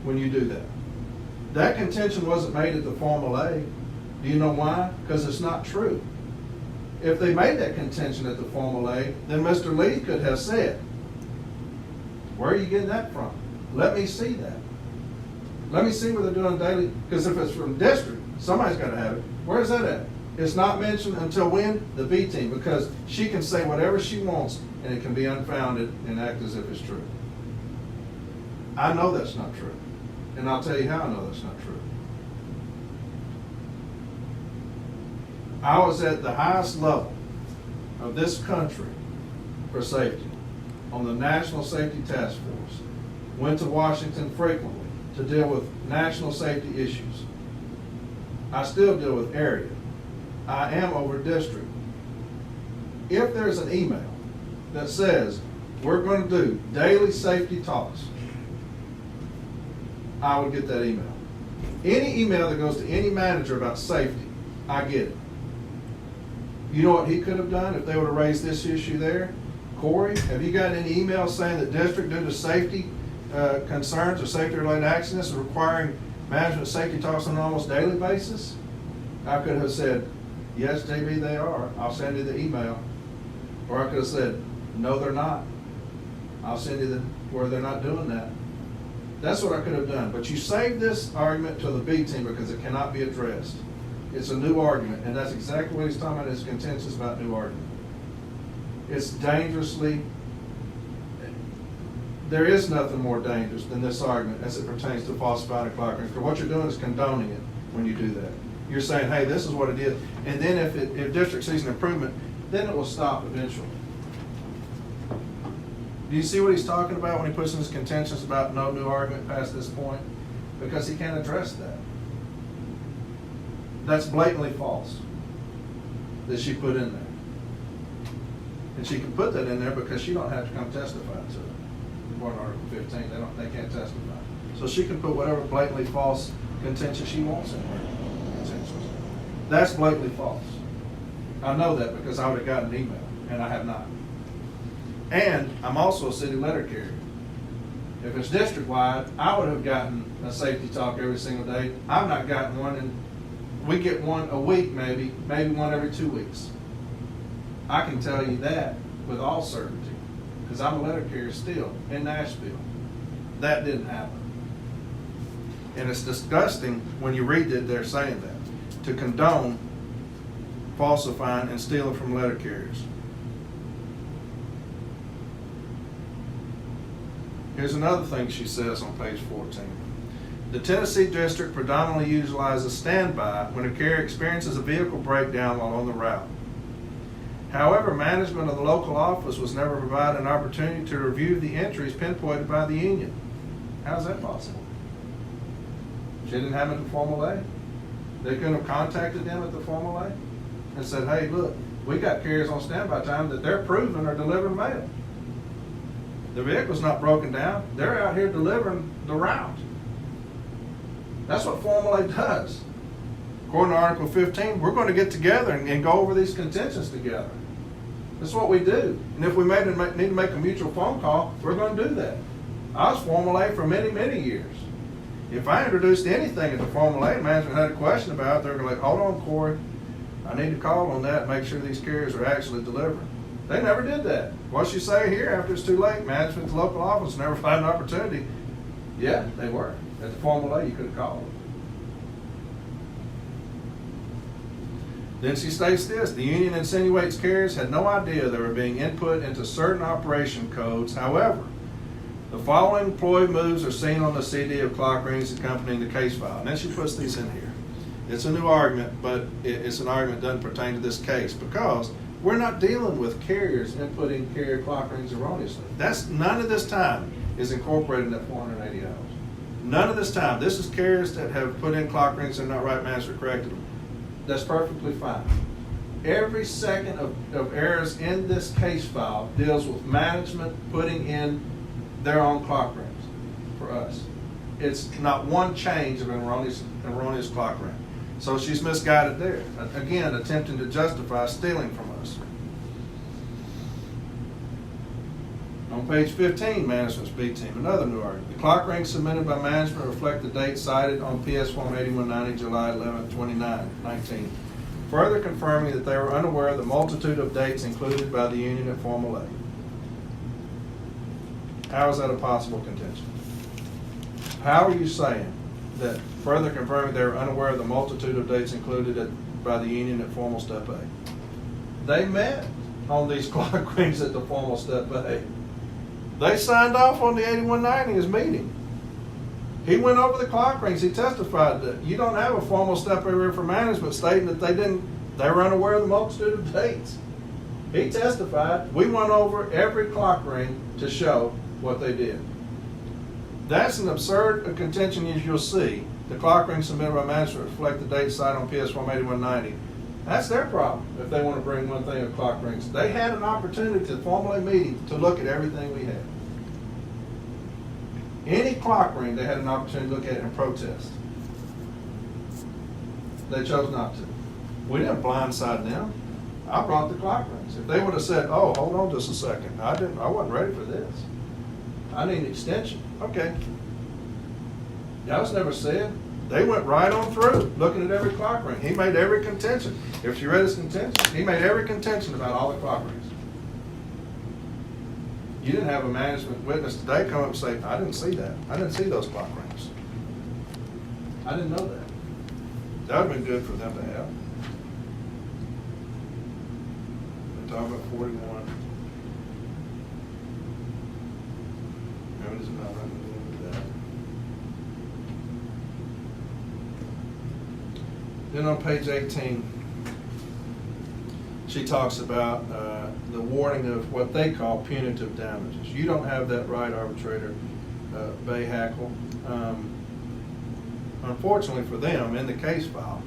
S3: when you do that. That contention wasn't made at the Formal A. Do you know why? Because it's not true. If they made that contention at the Formal A, then Mr. Lee could have said, Where are you getting that from? Let me see that. Let me see what they're doing daily, because if it's from district, somebody's got to have it. Where's that at? It's not mentioned until when? The B team, because she can say whatever she wants and it can be unfounded and act as if it's true. I know that's not true. And I'll tell you how I know that's not true. I was at the highest level of this country for safety on the National Safety Task Force. Went to Washington frequently to deal with national safety issues. I still deal with area. I am over district. If there's an email that says we're going to do daily safety talks, I would get that email. Any email that goes to any manager about safety, I get it. You know what he could have done if they would have raised this issue there? Corey, have you got any emails saying that district, due to safety concerns or safety-related accidents, are requiring management safety talks on an almost daily basis? I could have said, yes, JB, they are. I'll send you the email. Or I could have said, no, they're not. I'll send you where they're not doing that. That's what I could have done. But you saved this argument to the B team because it cannot be addressed. It's a new argument, and that's exactly what he's talking about. Is contentious about new argument. It's dangerously. There is nothing more dangerous than this argument as it pertains to falsifying a clock record. What you're doing is condoning it when you do that. You're saying, hey, this is what it is. And then if district sees an improvement, then it will stop eventually. Do you see what he's talking about when he puts in his contentions about no new argument past this point? Because he can't address that. That's blatantly false that she put in there. And she can put that in there because she don't have to come testify to it. According to Article 15, they can't testify. So she can put whatever blatantly false contention she wants in her contentions. That's blatantly false. I know that because I would have gotten an email, and I have not. And I'm also a city letter carrier. If it's district-wide, I would have gotten a safety talk every single day. I've not gotten one, and we get one a week maybe one every 2 weeks. I can tell you that with all certainty, because I'm a letter carrier still in Nashville. That didn't happen. And it's disgusting when you read that they're saying that, to condone falsifying and stealing from letter carriers. Here's another thing she says on page 14. The Tennessee District predominantly utilizes standby when a carrier experiences a vehicle breakdown while on the route. However, management of the local office was never provided an opportunity to review the entries pinpointed by the union. How's that possible? She didn't have it in Formal A? They couldn't have contacted them at the Formal A and said, hey, look, we got carriers on standby time that they're proving are delivering mail. The vehicle's not broken down. They're out here delivering the route. That's what Formal A does. According to Article 15, we're going to get together and go over these contentions together. That's what we do. And if we need to make a mutual phone call, we're going to do that. I was Formal A for many, many years. If I introduced anything at the Formal A, management had a question about it, they're going to hold on, Corey. I need to call on that and make sure these carriers are actually delivering. They never did that. What you say here, after it's too late, management at the local office never found an opportunity. Yeah, they were. At the Formal A, you could have called them. Then she states this, the union insinuates carriers had no idea they were being input into certain operation codes. However, the following employee moves are seen on the CD of clock rings accompanying the case file. And then she puts these in here. It's a new argument, but it's an argument that doesn't pertain to this case because we're not dealing with carriers inputting carrier clock rings erroneously. None of this time is incorporated in that 480 hours. None of this time. This is carriers that have put in clock rings and not right management corrected them. That's perfectly fine. Every second of errors in this case file deals with management putting in their own clock rings for us. It's not one change of an erroneous clock ring. So she's misguided there. Again, attempting to justify stealing from us. On page 15, management's B team, another new argument. The clock rings submitted by management reflect the date cited on PS Form 8190, July 11, 2019, further confirming that they were unaware of the multitude of dates included by the union at Formal A. How is that a possible contention? How are you saying that further confirming they were unaware of the multitude of dates included by the union at formal step A? They met on these clock rings at the formal step A. They signed off on the 8190 meeting. He went over the clock rings. He testified that you don't have a formal step A for management stating that they were unaware of the multitude of dates. He testified. We went over every clock ring to show what they did. That's an absurd contention, as you'll see. The clock rings submitted by management reflect the date cited on PS Form 8190. That's their problem if they want to bring one thing of clock rings. They had an opportunity to formally meeting to look at everything we had. Any clock ring they had an opportunity to look at and protest. They chose not to. We didn't blindside them. I brought the clock rings. If they would have said, "Oh, hold on just a second. I wasn't ready for this. I need an extension." Okay. That was never said. They went right on through, looking at every clock ring. He made every contention. If you read his contention, he made every contention about all the clock rings. You didn't have a management witness today come up and say, "I didn't see that. I didn't see those clock rings. I didn't know that." That would have been good for them to have. We're talking about 41. Revenues about running that. Then on page 18, she talks about the awarding of what they call punitive damages. You don't have that right, arbitrator Bay-Hackle. Unfortunately for them, in the case file,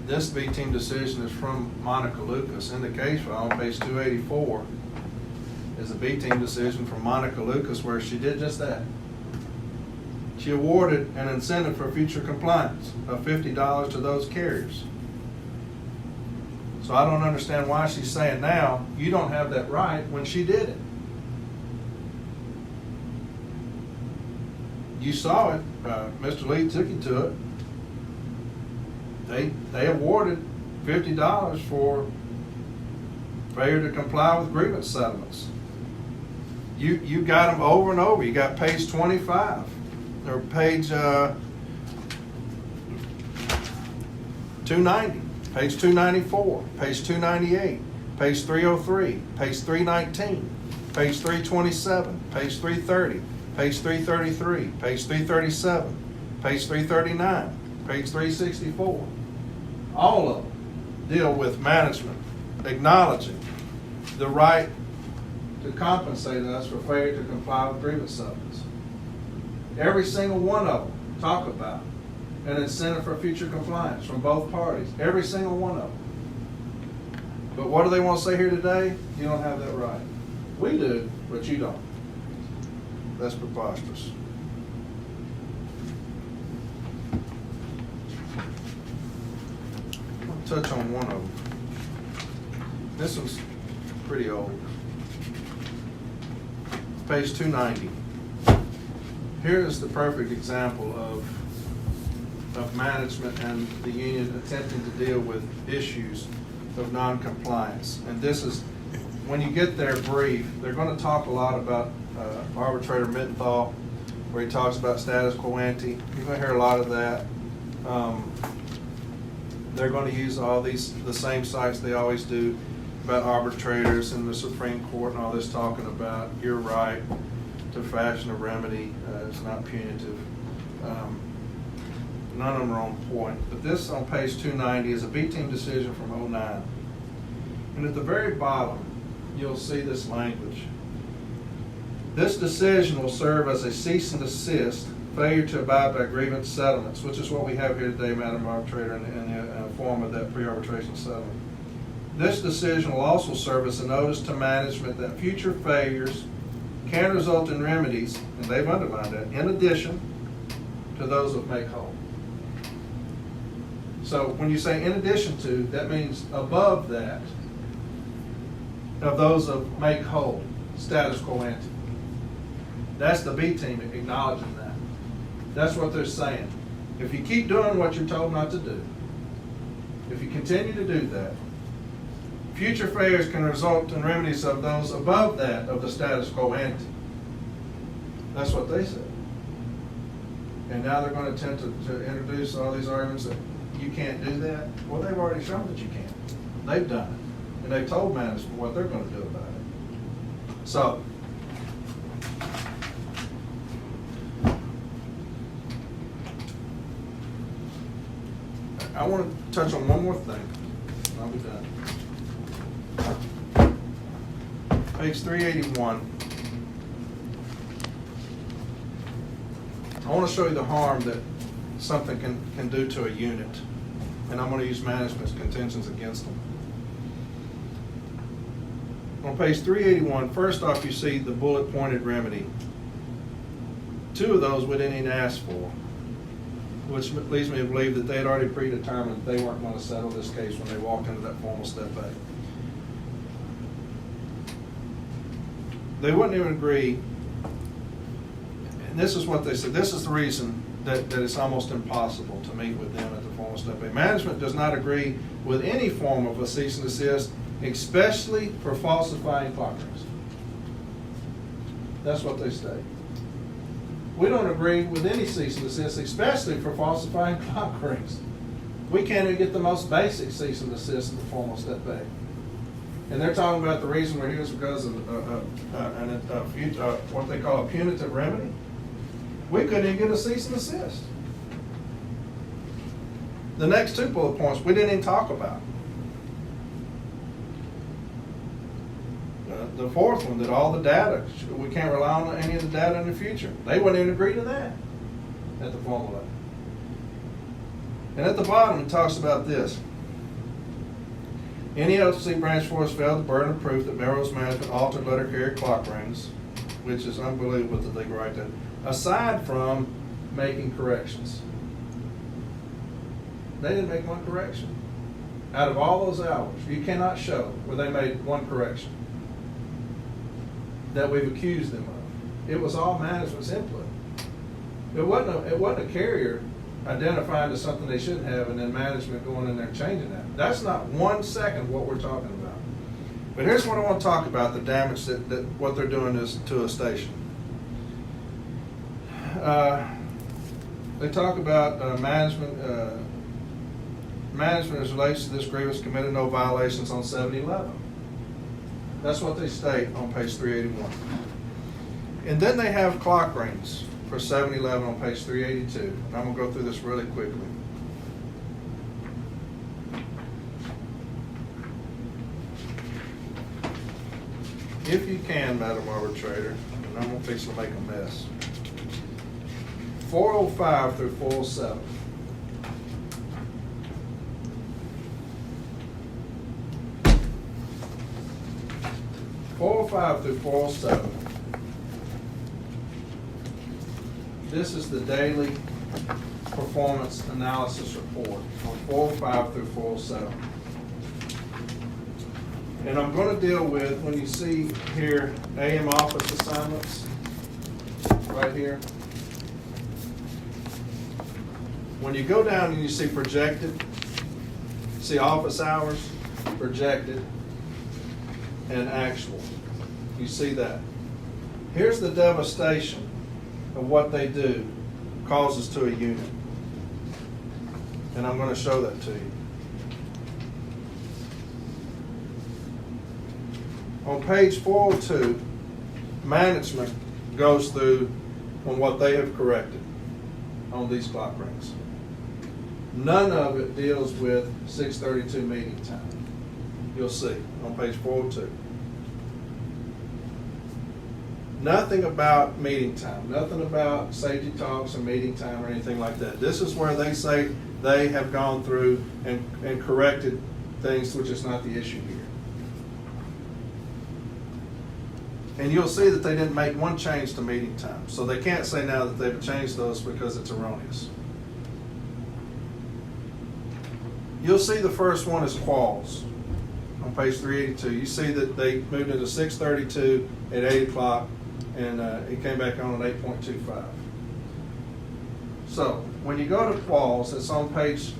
S3: this B-team decision is from Monica Lucas. In the case file on page 284 is a B-team decision from Monica Lucas where she did just that. She awarded an incentive for future compliance of $50 to those carriers. So I don't understand why she's saying now you don't have that right when she did it. You saw it. Mr. Lee took you to it. They awarded $50 for failure to comply with grievance settlements. You got them over and over. You got page 25 or page 290, page 294, page 298, page 303, page 319, page 327, page 330. Page 333, page 337, page 339, page 364. All of them deal with management acknowledging the right to compensate us for failure to comply with grievance settlements. Every single one of them talk about an incentive for future compliance from both parties. Every single one of them. But what do they want to say here today? You don't have that right. We do, but you don't. That's preposterous. I'll touch on one of them. This one's pretty old. Page 290. Here is the perfect example of management and the union attempting to deal with issues of non-compliance. And this is, when you get their brief, they're going to talk a lot about Arbitrator Mittenthal, where he talks about status quo ante. You're going to hear a lot of that. They're going to use all the same sites they always do about arbitrators and the Supreme Court and all this, talking about your right to fashion a remedy. It's not punitive. None of them are on point. But this on page 290 is a B-team decision from 2009. And at the very bottom, you'll see this language. This decision will serve as a cease and desist, failure to abide by grievance settlements, which is what we have here today, Madam Arbitrator, in the form of that pre-arbitration settlement. This decision will also serve as a notice to management that future failures can result in remedies, and they've underlined that, in addition to those of make whole. So when you say in addition to, that means above that, of those of make whole, status quo ante. That's the B team acknowledging that. That's what they're saying. If you keep doing what you're told not to do, if you continue to do that, Future failures can result in remedies of those above that of the status quo ante. That's what they said. And now they're going to attempt to introduce all these arguments that you can't do that. Well, they've already shown that you can. They've done it. And they've told management what they're going to do about it. So, I want to touch on one more thing. I'll be done. Page 381. I want to show you the harm that something can do to a unit. And I'm going to use management's contentions against them. On page 381, first off, you see the bullet pointed remedy. Two of those we didn't even ask for, which leads me to believe that they had already predetermined that they weren't going to settle this case when they walked into that formal step A. They wouldn't even agree, and this is what they said, this is the reason that it's almost impossible to meet with them at the formal step A. Management does not agree with any form of a cease and desist, especially for falsifying clock rings. That's what they state. We don't agree with any cease and desist, especially for falsifying clock rings. We can't even get the most basic cease and desist in the formal step A. And they're talking about the reason we're here is because of what they call a punitive remedy. We couldn't even get a cease and desist. The next two bullet points we didn't even talk about. The fourth one, that all the data, we can't rely on any of the data in the future. They wouldn't even agree to that at the formal level. And at the bottom, it talks about this. Any LC branch force failed the burden of proof that Melrose Management altered letter carrier clock rings, which is unbelievable that they write that, aside from making corrections. They didn't make one correction. Out of all those hours, you cannot show where they made one correction that we've accused them of. It was all management's input. It wasn't a carrier identifying to something they shouldn't have and then management going in there and changing that. That's not 1 second of what we're talking about. But here's what I want to talk about, the damage that what they're doing is to a station. They talk about management as relates to this grievance committed no violations on 7-11. That's what they state on page 381. And then they have clock rings for 7-11 on page 382. And I'm going to go through this really quickly. If you can, Madam Arbitrator, and I'm going to fix to make a mess. 405 through 407. Through 407. This is the daily performance analysis report on 405 through 407. And I'm going to deal with, when you see here, AM office assignments, right here. When you go down and you see projected, see office hours, projected, and actual. You see that. Here's the devastation of what they do causes to a unit. And I'm going to show that to you. On page 402, management goes through on what they have corrected on these clock rings. None of it deals with 6:32 meeting time. You'll see on page 402. Nothing about meeting time, nothing about safety talks or meeting time or anything like that. This is where they say they have gone through and corrected things, which is not the issue here. And you'll see that they didn't make one change to meeting time. So they can't say now that they've changed those because it's erroneous. You'll see the first one is quals on page 382. You see that they moved into 6:32 at 8 o'clock. And it came back on at 8.25. So when you go to quals, it's on page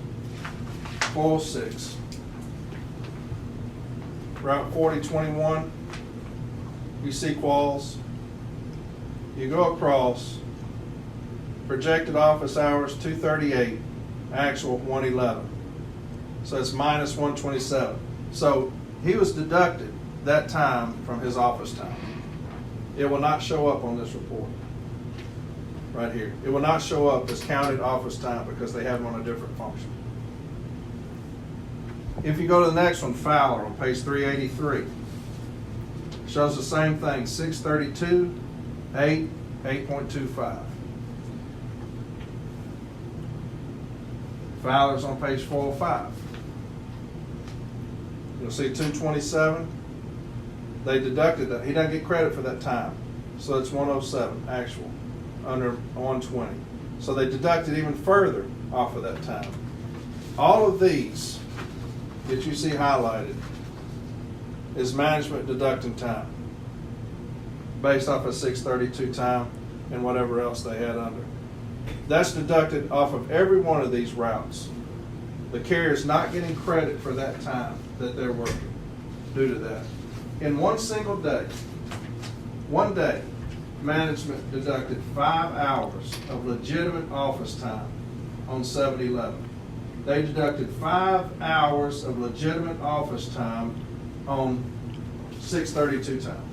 S3: 406. Route 4021, you see Qualls. You go across, projected office hours 238, actual 111. So it's minus 127. So he was deducted that time from his office time. It will not show up on this report. Right here. It will not show up as counted office time because they have them on a different function. If you go to the next one, Fowler, on page 383, shows the same thing, 632, 8, 8.25. Fowler's on page 405. You'll see 227. They deducted that. He doesn't get credit for that time. So it's 107 actual, under 120. So they deducted even further off of that time. All of these that you see highlighted is management deducting time based off of 632 time and whatever else they had under. That's deducted off of every one of these routes. The carrier's not getting credit for that time that they're working due to that. In one single day, one day, management deducted 5 hours of legitimate office time on 7-Eleven. They deducted 5 hours of legitimate office time on 632 time.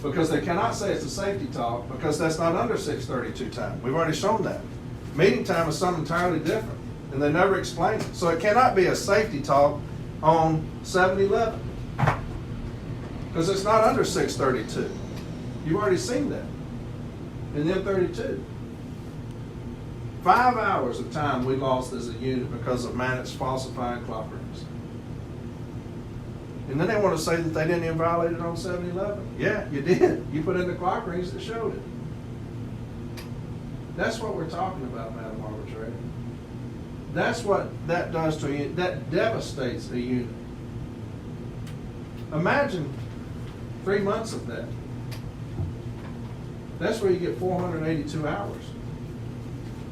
S3: Because they cannot say it's a safety talk because that's not under 632 time. We've already shown that. Meeting time is something entirely different, and they never explain it. So it cannot be a safety talk on 7-Eleven because it's not under 632. You've already seen that in M32. 5 hours of time we lost as a unit because of managed falsifying clock rings. And then they want to say that they didn't even violate it on 7-Eleven. Yeah, you did. You put in the clock rings that showed it. That's what we're talking about, Madam Arbitrator. That's what that does to a unit. That devastates a unit. Imagine 3 months of that. That's where you get 482 hours.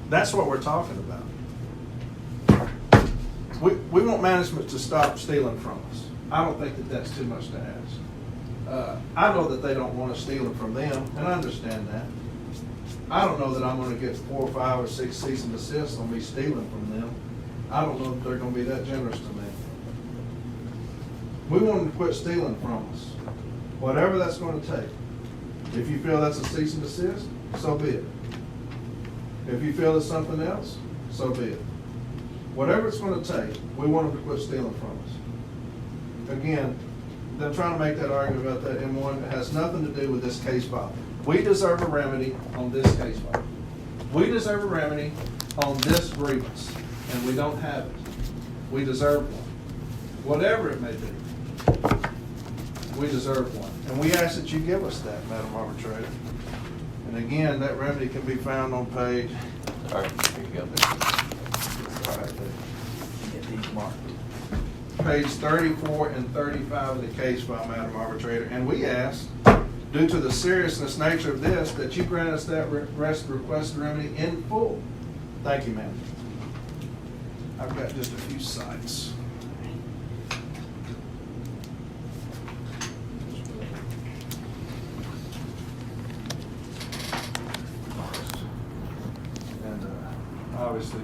S3: That's what we're talking about. We want management to stop stealing from us. I don't think that that's too much to ask. I know that they don't want us stealing from them, and I understand that. I don't know that I'm going to get 4, 5, or 6 cease and desist on me stealing from them. I don't know if they're going to be that generous to me. We want them to quit stealing from us, whatever that's going to take. If you feel that's a cease and desist, so be it. If you feel it's something else, so be it. Whatever it's going to take, we want them to quit stealing from us. Again, they're trying to make that argument about that M1. It has nothing to do with this case file. We deserve a remedy on this case file. We deserve a remedy on this grievance, and we don't have it. We deserve one. Whatever it may be, we deserve one. And we ask that you give us that, Madam Arbitrator. And again, that remedy can be found on page.
S4: All right, here you go.
S3: All right,
S4: Get these marked.
S3: page 34 and 35 of the case file, Madam Arbitrator. And we ask, due to the seriousness nature of this, that you grant us that requested remedy in full. Thank you, ma'am. I've got just a few sites. And obviously